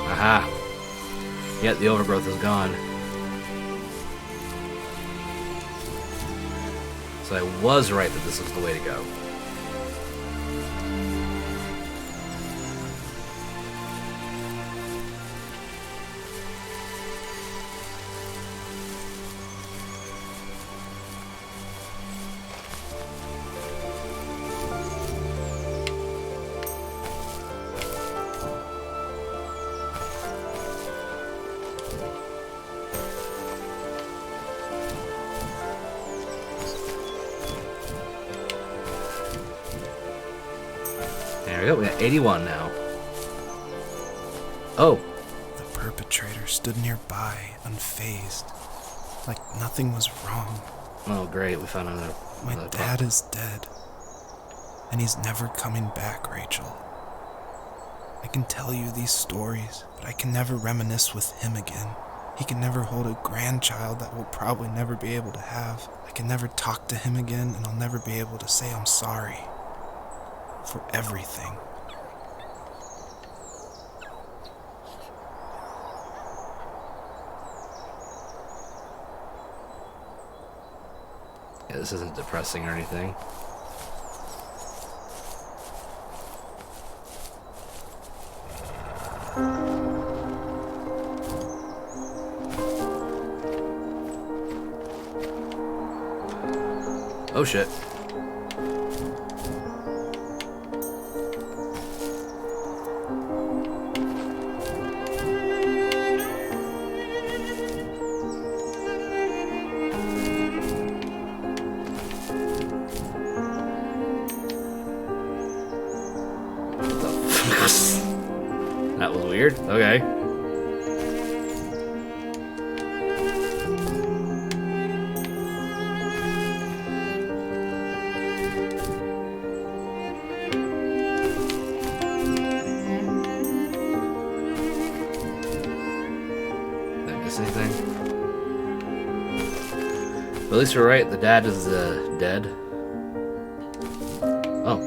Aha! Yet the overgrowth is gone. So I was right that this was the way to go. There we go, we got 81 now. Oh! The perpetrator stood nearby, unfazed, like nothing was wrong. Oh great, we found another... My dad is dead, and he's never coming back, Rachel. I can tell you these stories, but I can never reminisce with him again. He can never hold a grandchild that we'll probably never be able to have. I can never talk to him again, and I'll never be able to say I'm sorry. For everything. Yeah, this isn't depressing or anything. Oh shit. That was weird. Okay. Did I miss anything? But at least we're right. The dad is dead. Oh.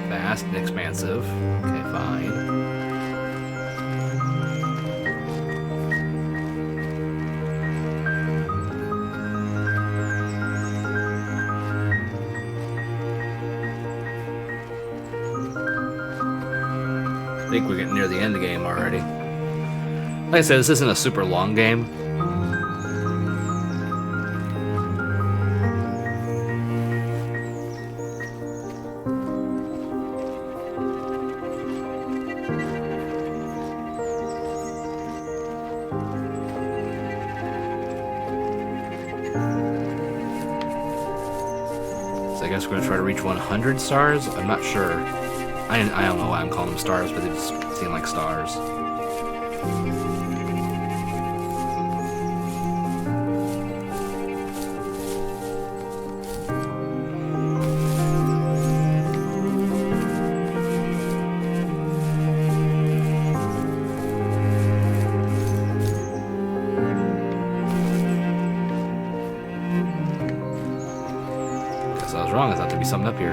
Vast and expansive. Okay, fine. I think we're getting near the end of the game already. Like I said, this isn't a super long game. guess we're gonna try to reach 100 stars? I'm not sure. I don't know why I'm calling them stars, but they just seem like stars. Guess I was wrong. I thought there'd be something up here.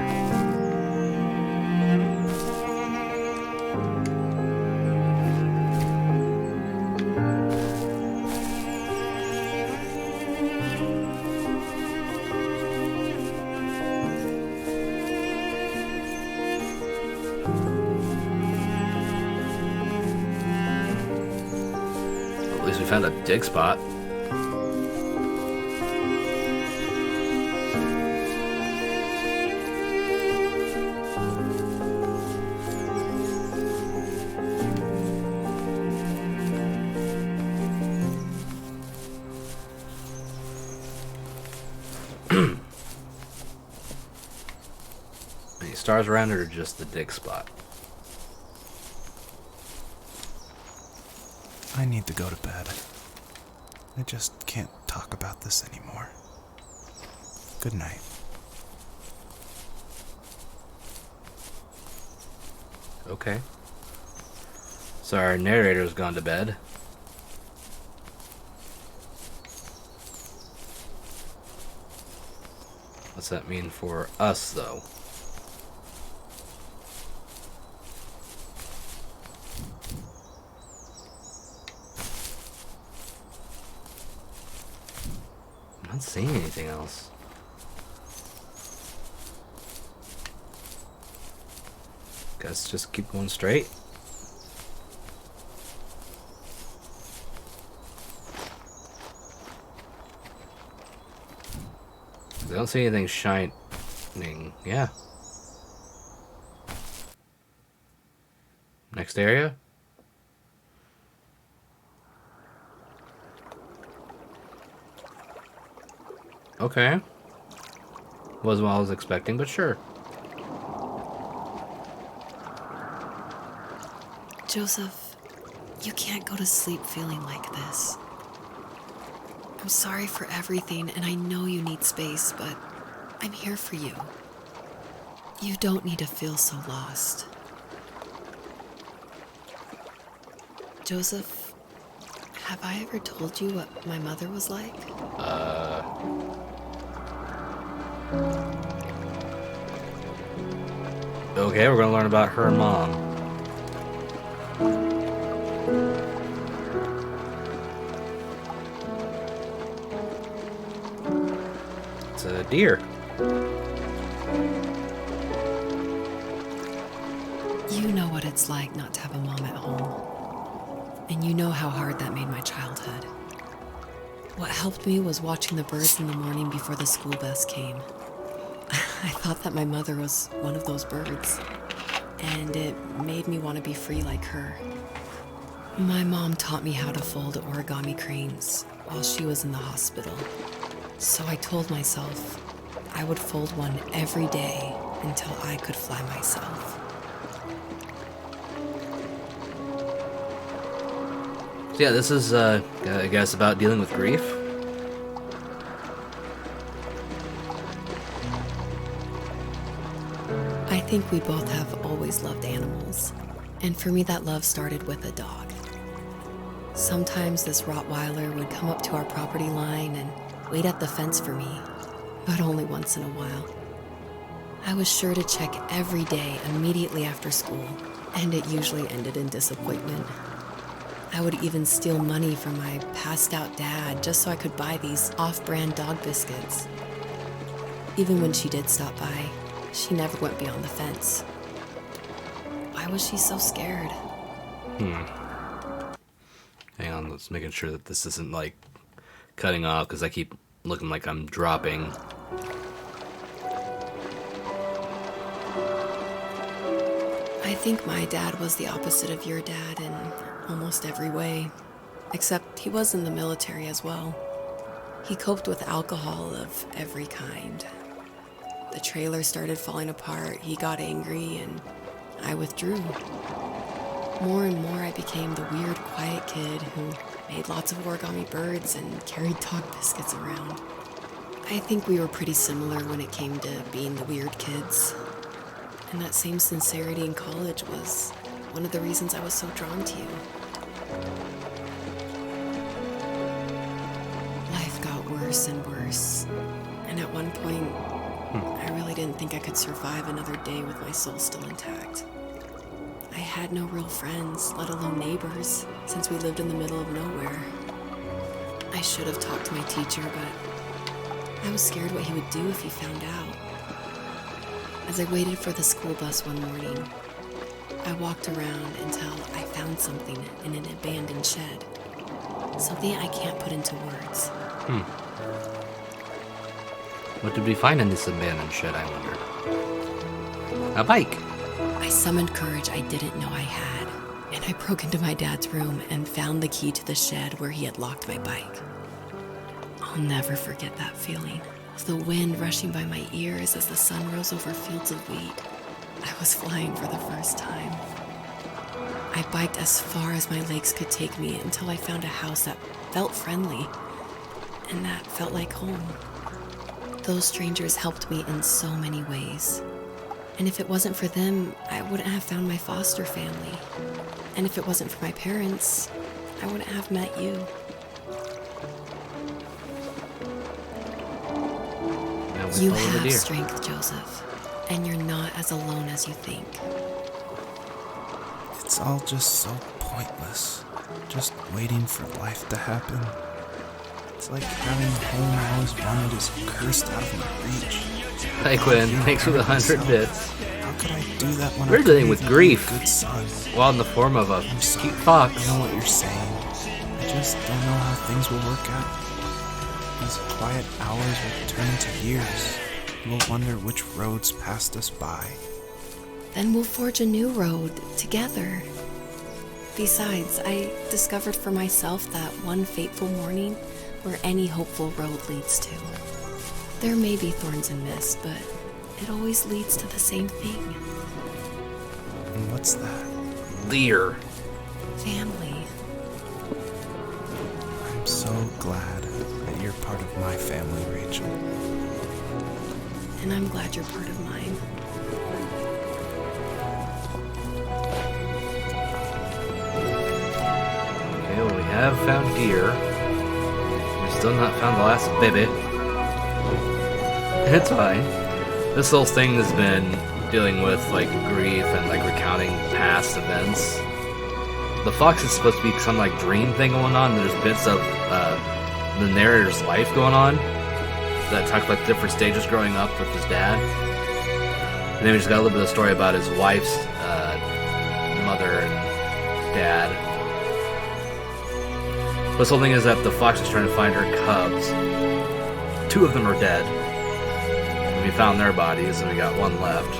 At least we found a dig spot. Any stars around it or just the dig spot? I need to go to bed. I just can't talk about this anymore. Good night. Okay. So our narrator's gone to bed. What's that mean for us, though? I'm not seeing anything else. Guess just keep going straight. I don't see anything shining. Yeah. Next area? Okay. Wasn't what I was expecting, but sure. Joseph, you can't go to sleep feeling like this. I'm sorry for everything, and I know you need space, but I'm here for you. You don't need to feel so lost. Joseph, have I ever told you what my mother was like? Okay, we're gonna learn about her mom. It's a deer. You know what it's like not to have a mom at home. And you know how hard that made my childhood. What helped me was watching the birds in the morning before the school bus came. I thought that my mother was one of those birds, and it made me want to be free like her. My mom taught me how to fold origami cranes while she was in the hospital. So I told myself I would fold one every day until I could fly myself. So yeah, this is, I guess, about dealing with grief. I think we both have always loved animals, and for me that love started with a dog. Sometimes this Rottweiler would come up to our property line and wait at the fence for me, but only once in a while. I was sure to check every day immediately after school, and it usually ended in disappointment. I would even steal money from my passed out dad just so I could buy these off-brand dog biscuits. Even when she did stop by, she never went beyond the fence. Why was she so scared? Hang on, let's making sure that this isn't like cutting off because I keep looking like I'm dropping. I think my dad was the opposite of your dad in almost every way, except he was in the military as well. He coped with alcohol of every kind. The trailer started falling apart, he got angry, and I withdrew. More and more, I became the weird, quiet kid who made lots of origami birds and carried dog biscuits around. I think we were pretty similar when it came to being the weird kids. And that same sincerity in college was one of the reasons I was so drawn to you. Life got worse and worse. And at one point, I really didn't think I could survive another day with my soul still intact. I had no real friends, let alone neighbors, since we lived in the middle of nowhere. I should have talked to my teacher, but I was scared what he would do if he found out. As I waited for the school bus one morning, I walked around until I found something in an abandoned shed. Something I can't put into words. What did we find in this abandoned shed, I wonder? A bike. I summoned courage I didn't know I had, and I broke into my dad's room and found the key to the shed where he had locked my bike. I'll never forget that feeling, with the wind rushing by my ears as the sun rose over fields of wheat. I was flying for the first time. I biked as far as my legs could take me until I found a house that felt friendly, and that felt like home. Those strangers helped me in so many ways. And if it wasn't for them, I wouldn't have found my foster family. And if it wasn't for my parents, I wouldn't have met you. You have strength, Joseph, and you're not as alone as you think. It's all just so pointless. Just waiting for life to happen. It's like having the home I always wanted is cursed out of my reach. Hi Quinn, thanks for the 100 bits. How could I do that when We're I dealing with could grief. be a good son? Well, in the form of a I'm sorry. cute fox. I know what you're saying. I just don't know how things will work out. These quiet hours will turn into years. We'll wonder which roads passed us by. Then we'll forge a new road together. Besides, I discovered for myself that one fateful morning where any hopeful road leads to. There may be thorns and mist, but it always leads to the same thing. And what's that? Lear. Family. I'm so glad that you're part of my family, Rachel. And I'm glad you're part of mine. Okay, well, we have found deer. We've still not found the last baby. It's fine. This whole thing has been dealing with, like, grief and, like, recounting past events. The fox is supposed to be some, like, dream thing going on. There's bits of the narrator's life going on that talk about different stages growing up with his dad. And then we just got a little bit of story about his wife's mother and dad. This whole thing is that the fox is trying to find her cubs. 2 of them are dead. And we found their bodies, and we got 1 left.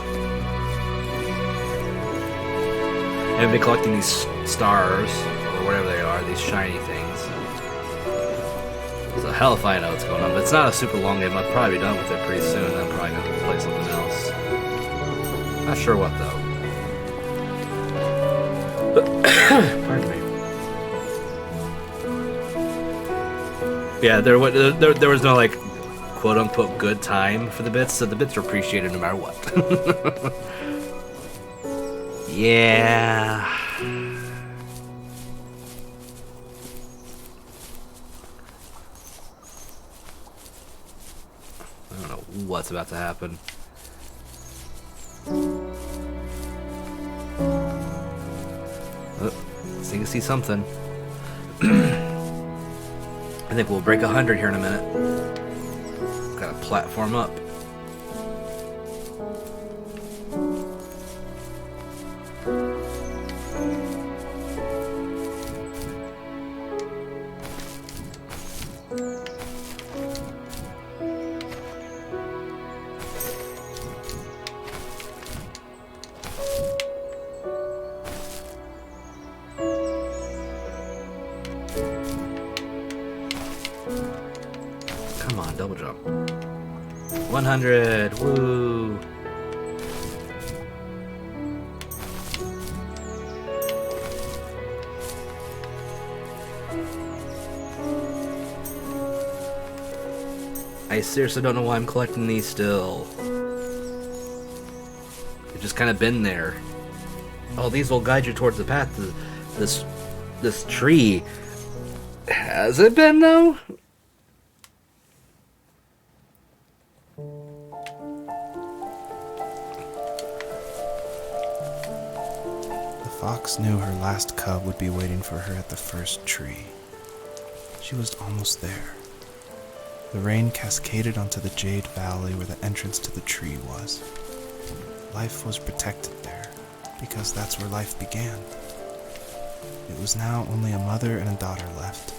And we've been collecting these stars, or whatever they are, these shiny things. So hell if I know what's going on, but it's not a super long game. I'll probably be done with it pretty soon. I'm probably going to play something else. Not sure what, though. Pardon me. Yeah, there was no, like, quote-unquote good time for the bits, so the bits are appreciated no matter what. Yeah. I don't know what's about to happen. Oh, I think I see something. I think we'll break 100 here in a minute. Got a platform up. Come on, double jump. 100. Woo. I seriously don't know why I'm collecting these still. They've just kind of been there. Oh, these will guide you towards the path to this tree. Has it been, though? The fox knew her last cub would be waiting for her at the first tree. She was almost there. The rain cascaded onto the jade valley where the entrance to the tree was. Life was protected there, because that's where life began. It was now only a mother and a daughter left.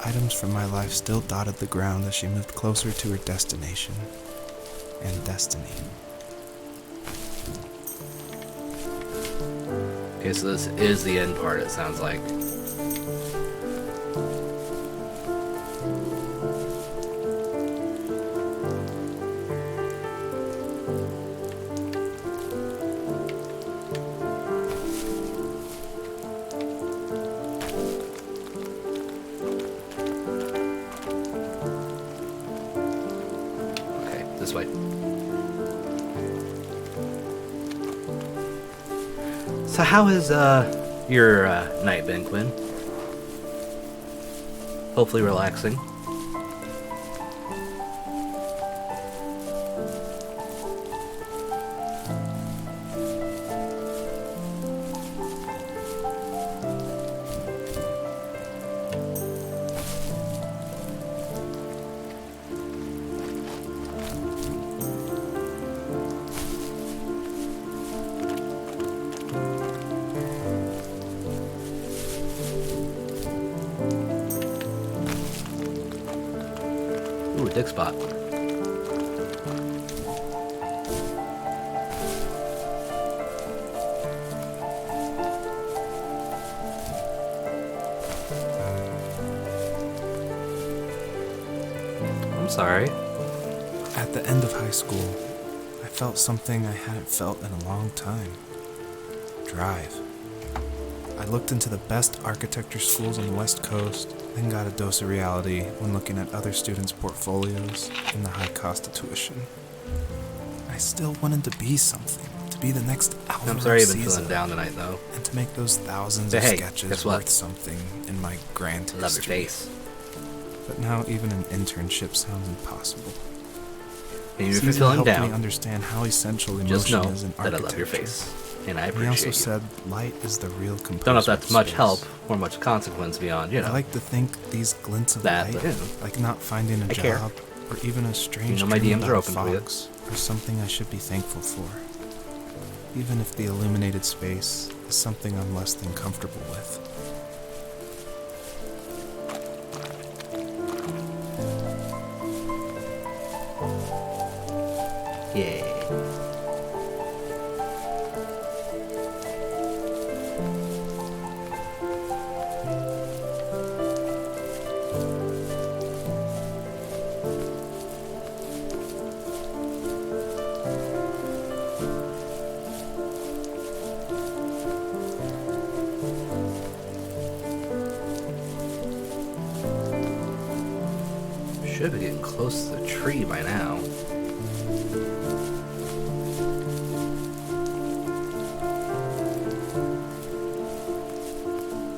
Items from my life still dotted the ground as she moved closer to her destination and destiny. Okay, so this is the end part, it sounds like. This way. So how has your night been, Quinn? Hopefully relaxing. Ooh, a dick spot. I'm sorry. At the end of high school, I felt something I hadn't felt in a long time. Drive. I looked into the best architecture schools on the West Coast, then got a dose of reality when looking at other students' portfolios and the high cost of tuition. I still wanted to be something, to be the next Alvaro I'm sorry you've been Siza, feeling down tonight, though. and to make those thousands But of hey, sketches guess what? worth something in my grand I love your history. face. But now even an internship sounds impossible. And even if you're Caesar feeling helped me down, understand how essential just emotion know is in that I architecture. love your face. And I He appreciate also you. said light is the real composer. Don't know if that's of much space. help or much consequence beyond, you know. I like to think these glints of That, light, but, you know, like not finding a I job, care. or even a strange You know my dream DMs are about open for you. fox, are something I should be thankful for. Even if the illuminated space is something I'm less than comfortable with. Yeah. Should be getting close to the tree by now.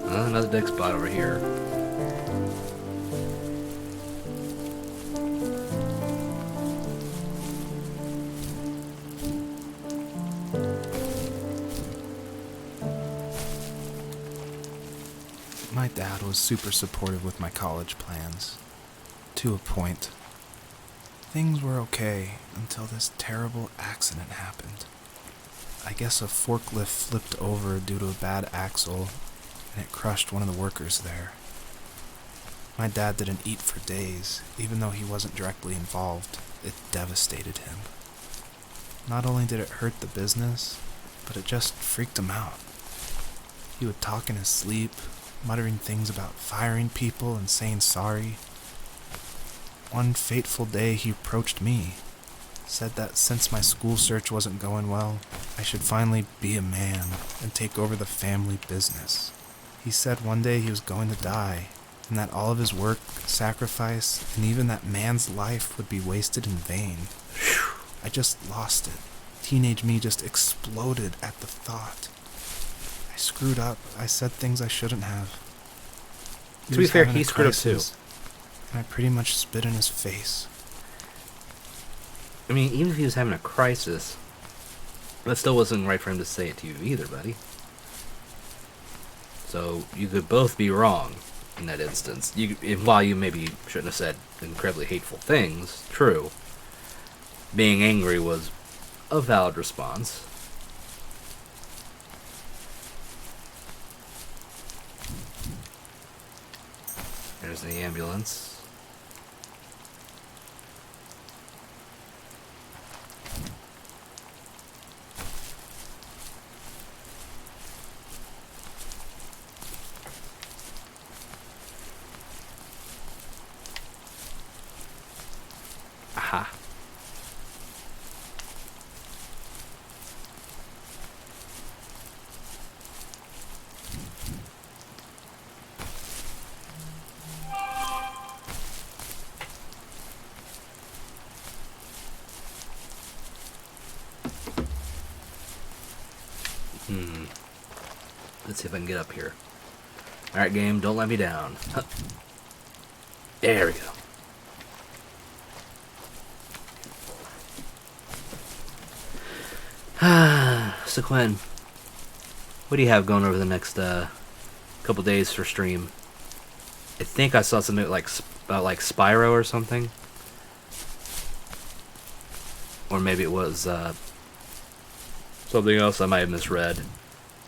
Another dig spot over here. My dad was super supportive with my college plans. To a point. Things were okay until this terrible accident happened. I guess a forklift flipped over due to a bad axle, and it crushed one of the workers there. My dad didn't eat for days, even though he wasn't directly involved. It devastated him. Not only did it hurt the business, but it just freaked him out. He would talk in his sleep, muttering things about firing people and saying sorry. one fateful day he approached me, said that since my school search wasn't going well, I should finally be a man and take over the family business. He said one day he was going to die, and that all of his work, sacrifice, and even that man's life would be wasted in vain. I just lost it. Teenage me just exploded at the thought. I screwed up. I said things I shouldn't have. To be fair, he screwed up too. And I pretty much spit in his face. I mean, even if he was having a crisis, that still wasn't right for him to say it to you either, buddy. So you could both be wrong in that instance. While you maybe shouldn't have said incredibly hateful things, true, being angry was a valid response. There's the ambulance. Aha. Let's see if I can get up here. Alright, game, don't let me down. Huh. There we go. So Quinn, what do you have going over the next couple days for stream? I think I saw something about like Spyro or something, or maybe it was something else I might have misread.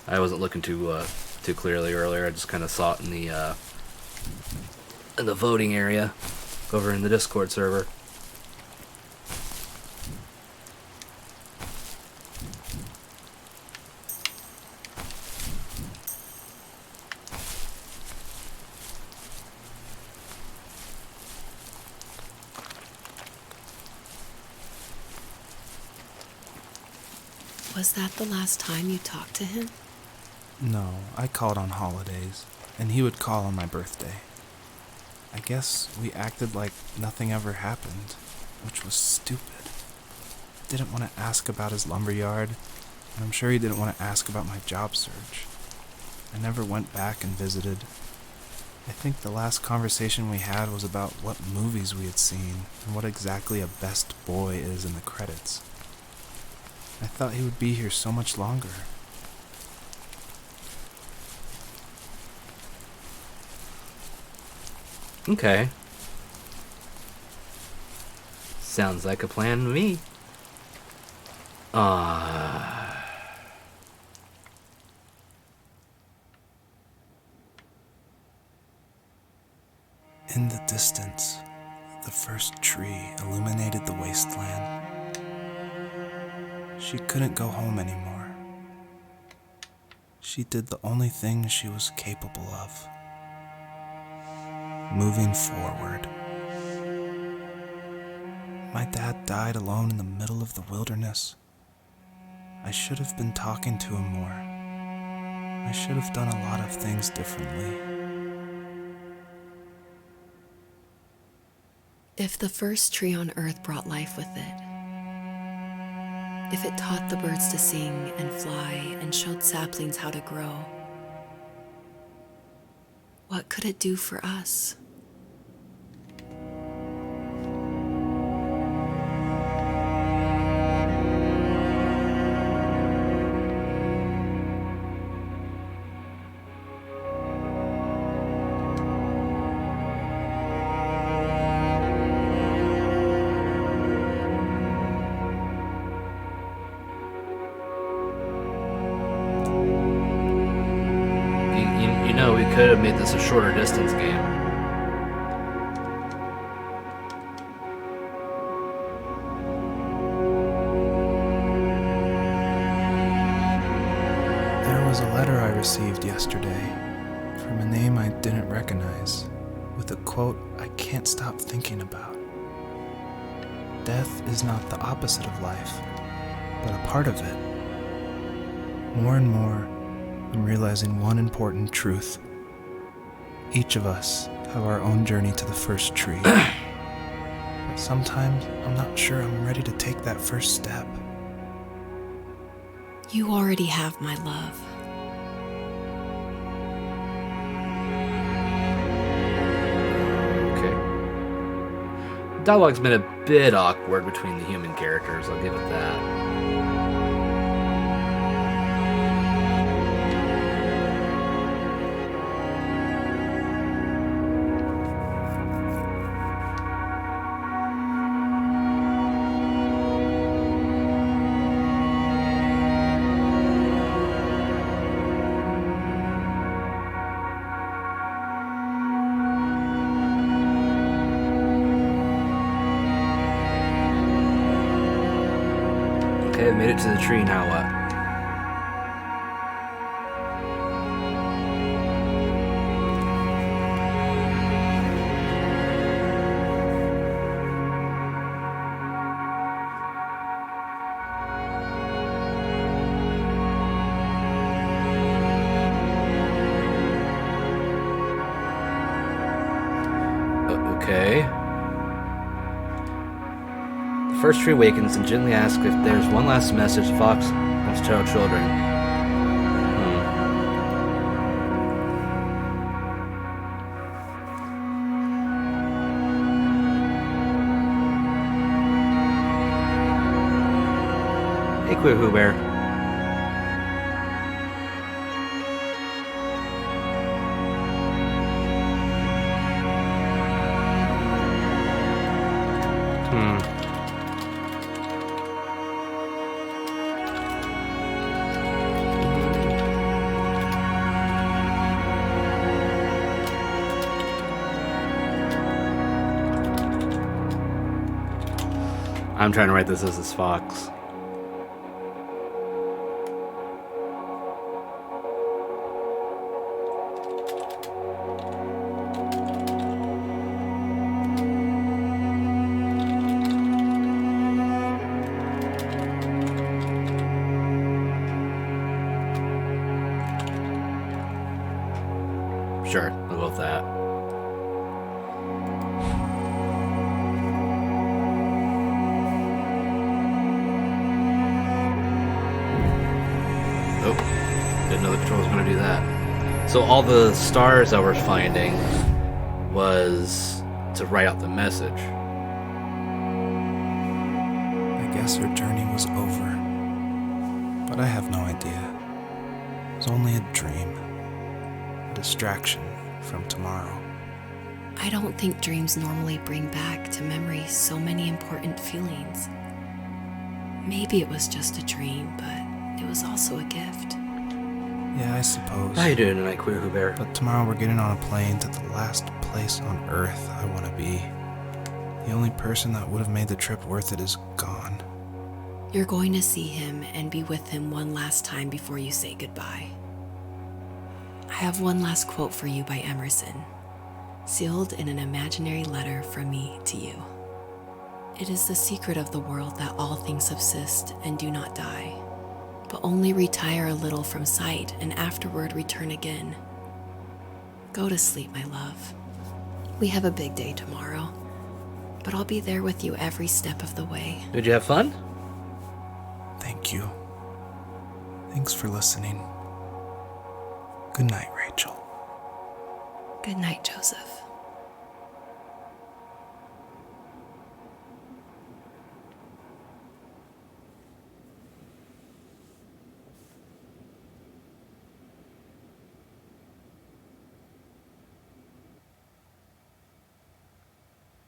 I wasn't looking too clearly earlier. I just kind of saw it in the voting area over in the Discord server. Was that the last time you talked to him? No, I called on holidays, and he would call on my birthday. I guess we acted like nothing ever happened, which was stupid. Didn't want to ask about his lumberyard, and I'm sure he didn't want to ask about my job search. I never went back and visited. I think the last conversation we had was about what movies we had seen and what exactly a best boy is in the credits. I thought he would be here so much longer. Okay. Sounds like a plan to me. In the distance, the first tree illuminated the wasteland. She couldn't go home anymore. She did the only thing she was capable of. Moving forward. My dad died alone in the middle of the wilderness. I should have been talking to him more. I should have done a lot of things differently. If the first tree on Earth brought life with it, if it taught the birds to sing and fly and showed saplings how to grow, what could it do for us? You know, we could have made this a shorter distance game. There was a letter I received yesterday from a name I didn't recognize, with a quote I can't stop thinking about. death is not the opposite of life, but a part of it. More and more, I'm realizing one important truth. Each of us have our own journey to the first tree. But sometimes I'm not sure I'm ready to take that first step. You already have my love. Okay. Dialogue's been a bit awkward between the human characters, I'll give it that. Okay, I made it to the tree, now what? Okay. The first tree awakens and gently asks if there's one last message the fox wants to tell children. Hey, Queer Who Bear. I'm trying to write this as fox. Sure, I'll go with that. Oh, didn't know the control was going to do that. So all the stars I was finding was to write out the message. I guess her journey was over. But I have no idea. It was only a dream. A distraction from tomorrow. I don't think dreams normally bring back to memory so many important feelings. Maybe it was just a dream, but it was also a gift. Yeah, I suppose. How you doing tonight, Queer Who Bear? But tomorrow we're getting on a plane to the last place on Earth I want to be. The only person that would have made the trip worth it is gone. You're going to see him and be with him one last time before you say goodbye. I have one last quote for you by Emerson, sealed in an imaginary letter from me to you. It is the secret of the world that all things subsist and do not die, but only retire a little from sight and afterward return again. Go to sleep, my love. We have a big day tomorrow, but I'll be there with you every step of the way. Did you have fun? Thank you. Thanks for listening. Good night, Rachel. Good night, Joseph.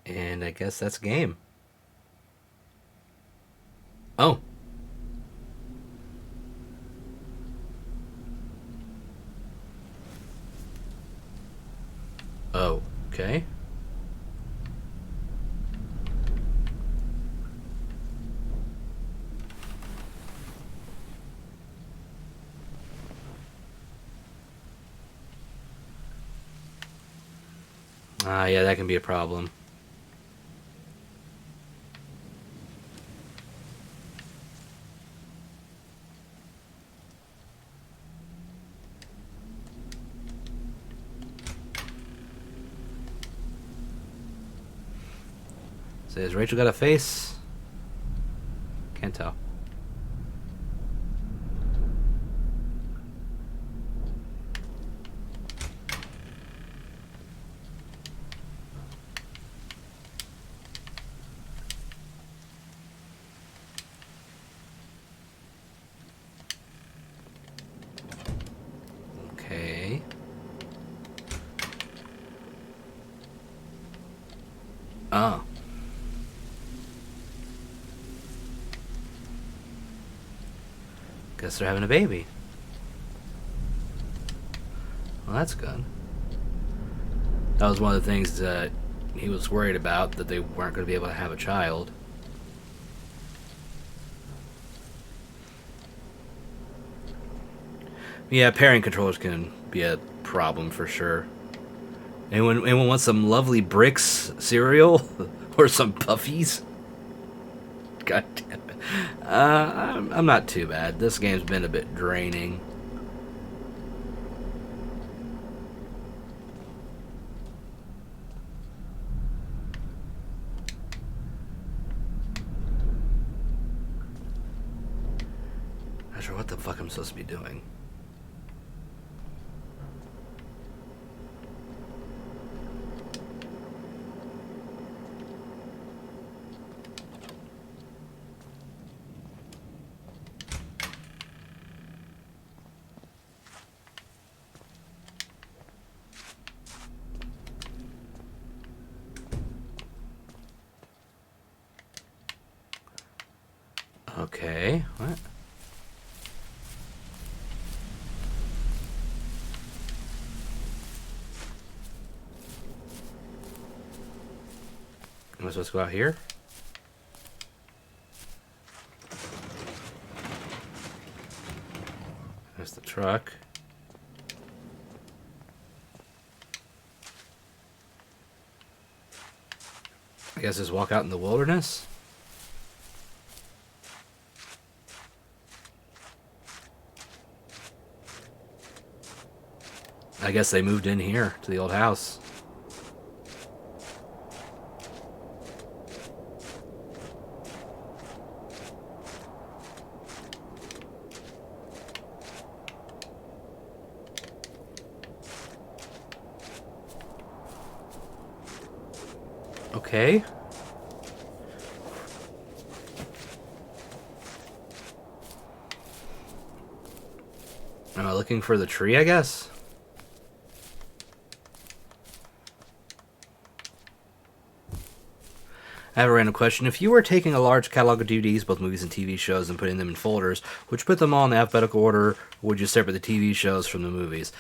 And I guess that's game. Oh. Oh, okay. Yeah, that can be a problem. Has Rachel got a face? Can't tell. Okay. Oh. Guess they're having a baby. Well, that's good. That was one of the things that he was worried about, that they weren't going to be able to have a child. Yeah, pairing controllers can be a problem for sure. Anyone want some lovely bricks cereal? Or some puffies? God damn it. I'm not too bad. This game's been a bit draining. Not sure what the fuck I'm supposed to be doing. Okay, what? Am I supposed to go out here? There's the truck. I guess just walk out in the wilderness? I guess they moved in here to the old house. Okay. Am I looking for the tree, I guess? I have a random question. If you were taking a large catalog of DVDs, both movies and TV shows, and putting them in folders, would you put them all in alphabetical order, or would you separate the TV shows from the movies?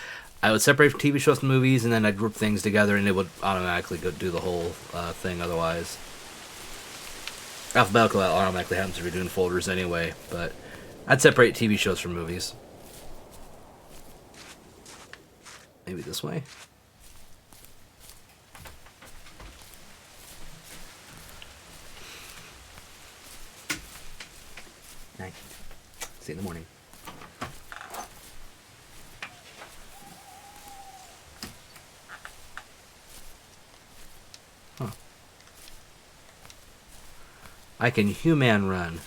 I would separate TV shows from movies, and then I'd group things together, and it would automatically go do the whole thing otherwise. Alphabetical automatically happens if you're doing folders anyway, but I'd separate TV shows from movies. Maybe this way? Night. See you in the morning. Huh. I can human run.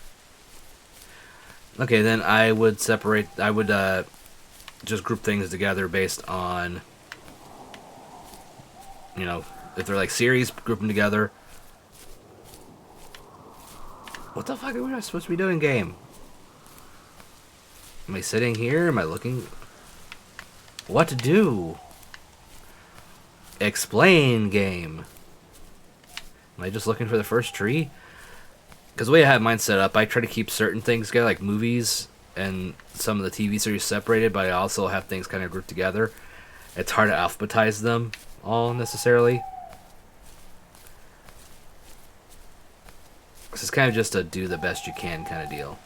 Okay, then I would separate... I would just group things together based on... You know, if they're like series, group them together. What the fuck am I supposed to be doing, game? Am I sitting here? Am I looking? What to do? Explain, game. Am I just looking for the first tree? Because the way I have mine set up, I try to keep certain things together, like movies and some of the TV series separated, but I also have things kind of grouped together. It's hard to alphabetize them all necessarily. This is kind of just a do the best you can kind of deal.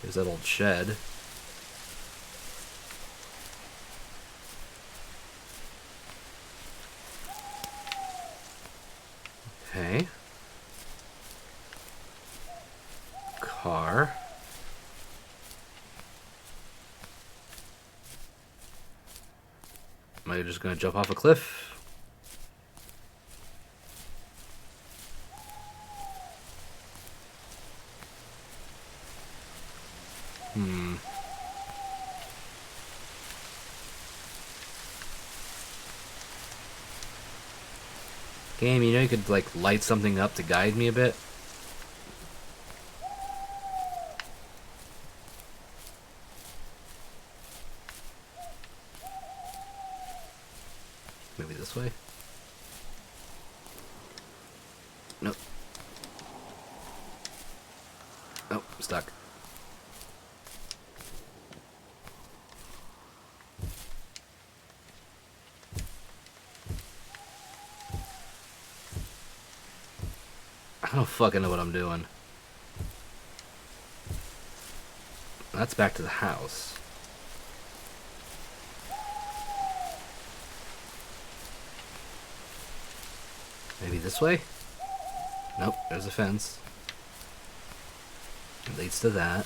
There's that old shed. Okay. Car. Am I just gonna jump off a cliff? Game, you know you could, like, light something up to guide me a bit? Maybe this way? Nope. Nope, stuck. I don't fucking know what I'm doing. That's back to the house. Maybe this way? Nope, there's a fence. It leads to that.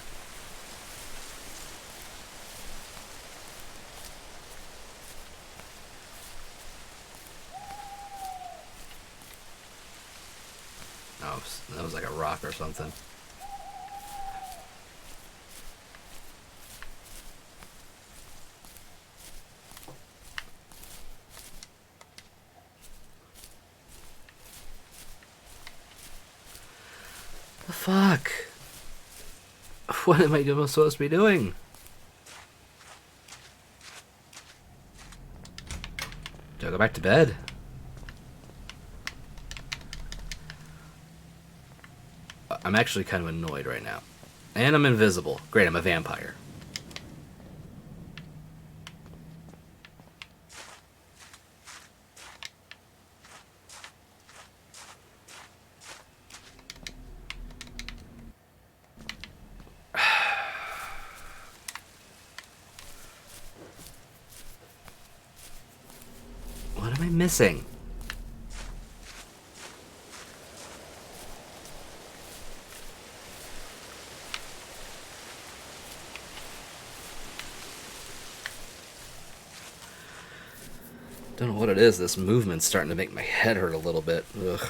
Oh, that was like a rock or something. The fuck? What am I supposed to be doing? Do I go back to bed? I'm actually kind of annoyed right now. And I'm invisible. Great, I'm a vampire. What am I missing? Don't know what it is. This movement's starting to make my head hurt a little bit. Ugh.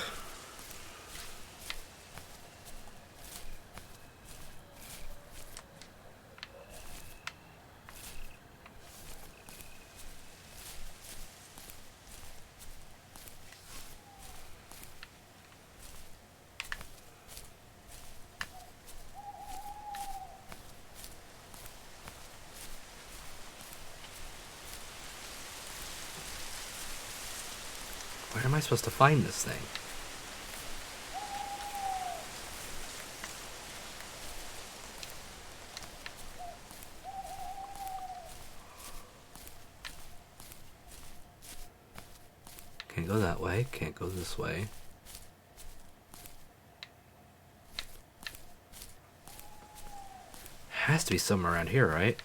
Where am I supposed to find this thing? Can't go that way. Can't go this way. Has to be somewhere around here, right?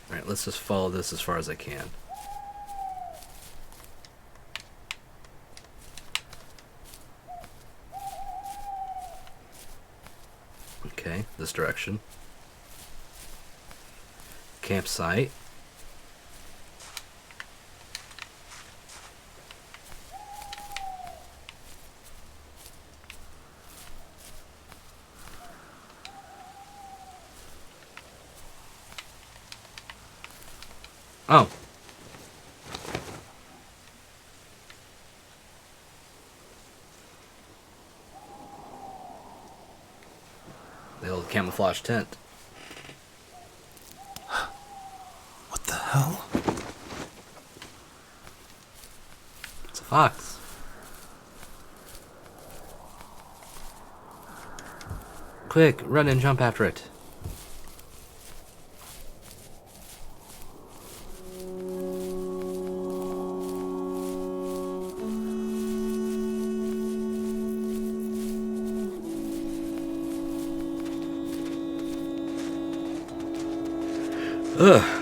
Alright, let's just follow this as far as I can. Okay, this direction. Campsite. Oh. The old camouflage tent. What the hell? It's a fox. Quick, run and jump after it. Ugh.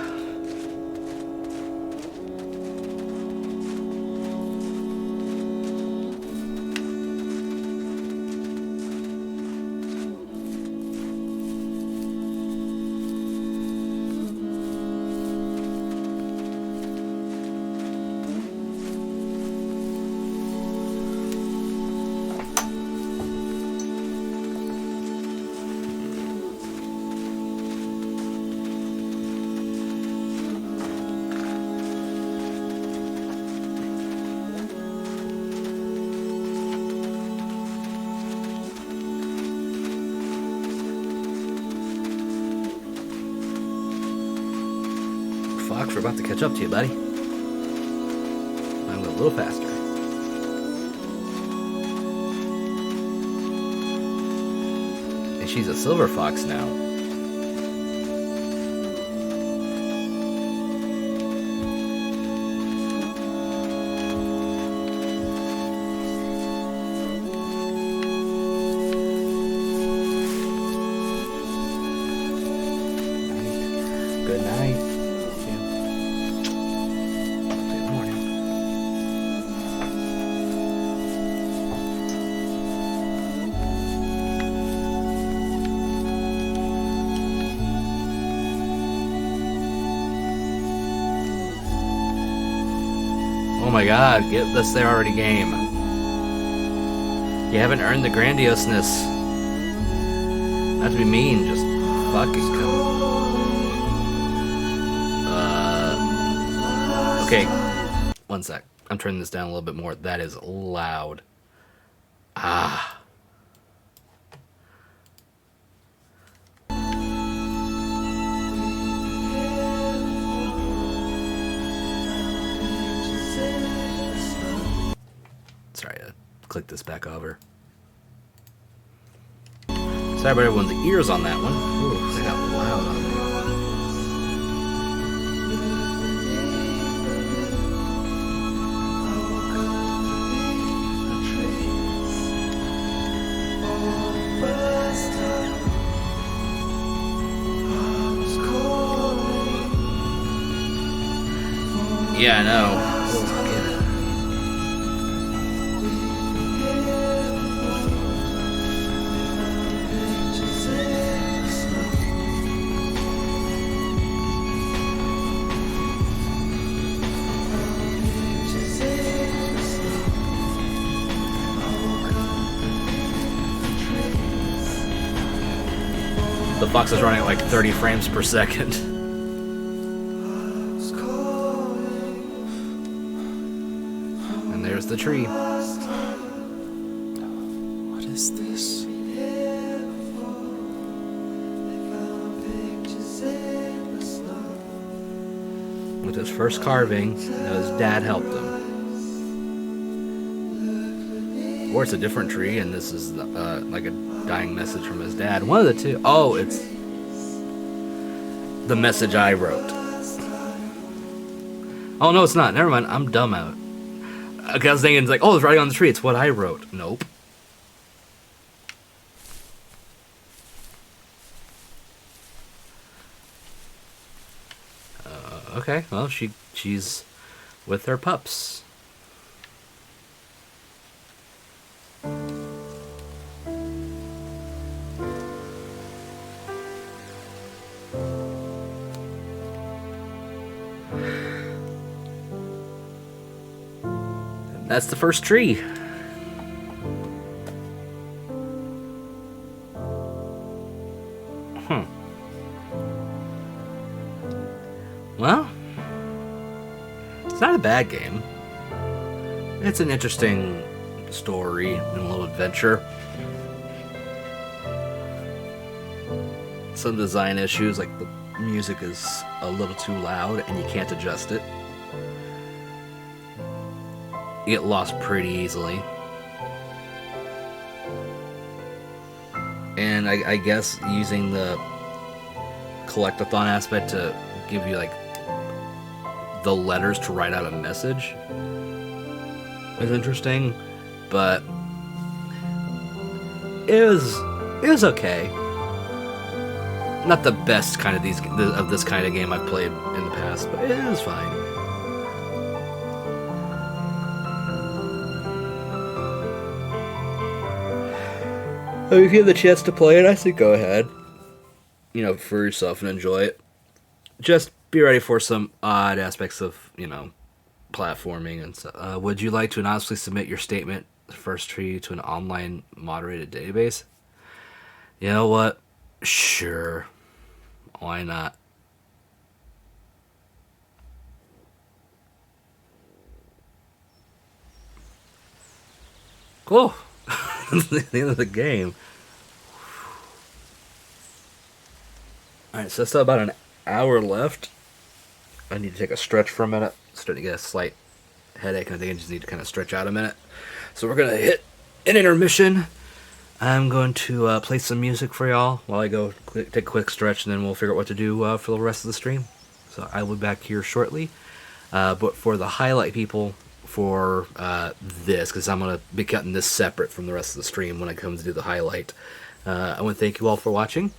Fox, we're about to catch up to you, buddy. I'm a little faster. And she's a silver fox now. Good night. Good morning. Oh my god, get this there already game. You haven't earned the grandioseness. Not to be mean, just fucking come. Okay, one sec. I'm turning this down a little bit more. That is loud. Ah. Sorry, I clicked this back over. Sorry about everyone's ears on that one. Ooh, they got loud on me. Yeah, I know. The fox is running at like 30 frames per second. And there's the tree. What is this? With his first carving, his dad helped him. Or it's a different tree, and this is like a dying message from his dad. One of the two. Oh, it's the message I wrote. Oh, no, it's not. Never mind. I'm dumb out. Okay, I was thinking, it's like, oh, it's writing on the tree. It's what I wrote. Nope. Okay, well, she's with her pups. That's the first tree. Well, it's not a bad game. It's an interesting story and a little adventure. Some design issues, like the music is a little too loud and you can't adjust it. You get lost pretty easily. And I guess using the collectathon aspect to give you like the letters to write out a message is interesting, but it was okay. Not the best kind of this kind of game I've played in the past, but it was fine. If you have the chance to play it, I say go ahead. You know, for yourself and enjoy it. Just be ready for some odd aspects of, you know, platforming and stuff. Would you like to anonymously submit your statement, first tree, to an online moderated database? You know what? Sure. Why not? Cool. The end of the game. Alright, so still about an hour left. I need to take a stretch for a minute. Starting to get a slight headache, and I think I just need to kind of stretch out a minute. So we're gonna hit an intermission. I'm going to play some music for y'all while I go take a quick stretch, and then we'll figure out what to do for the rest of the stream. So I will be back here shortly. But for the highlight people for this, because I'm going to be cutting this separate from the rest of the stream when I come to do the highlight, I want to thank you all for watching.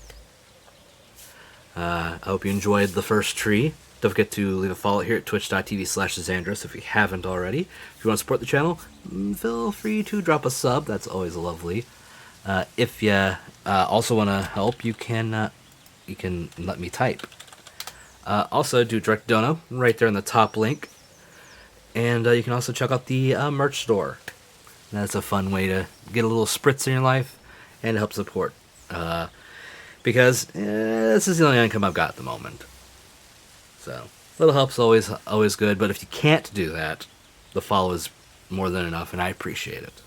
I hope you enjoyed the first tree. Don't forget to leave a follow here at twitch.tv/Zandros if you haven't already. If you want to support the channel, feel free to drop a sub. That's always lovely. If you also want to help, you can let me type. Also, do direct dono right there in the top link. And you can also check out the merch store. That's a fun way to get a little spritz in your life and help support. Because this is the only income I've got at the moment. So, little help's always good, but if you can't do that, the follow is more than enough, and I appreciate it.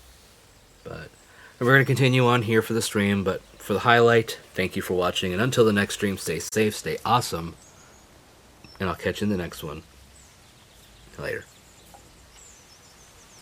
But we're going to continue on here for the stream, but for the highlight, thank you for watching, and until the next stream, stay safe, stay awesome, and I'll catch you in the next one. Later.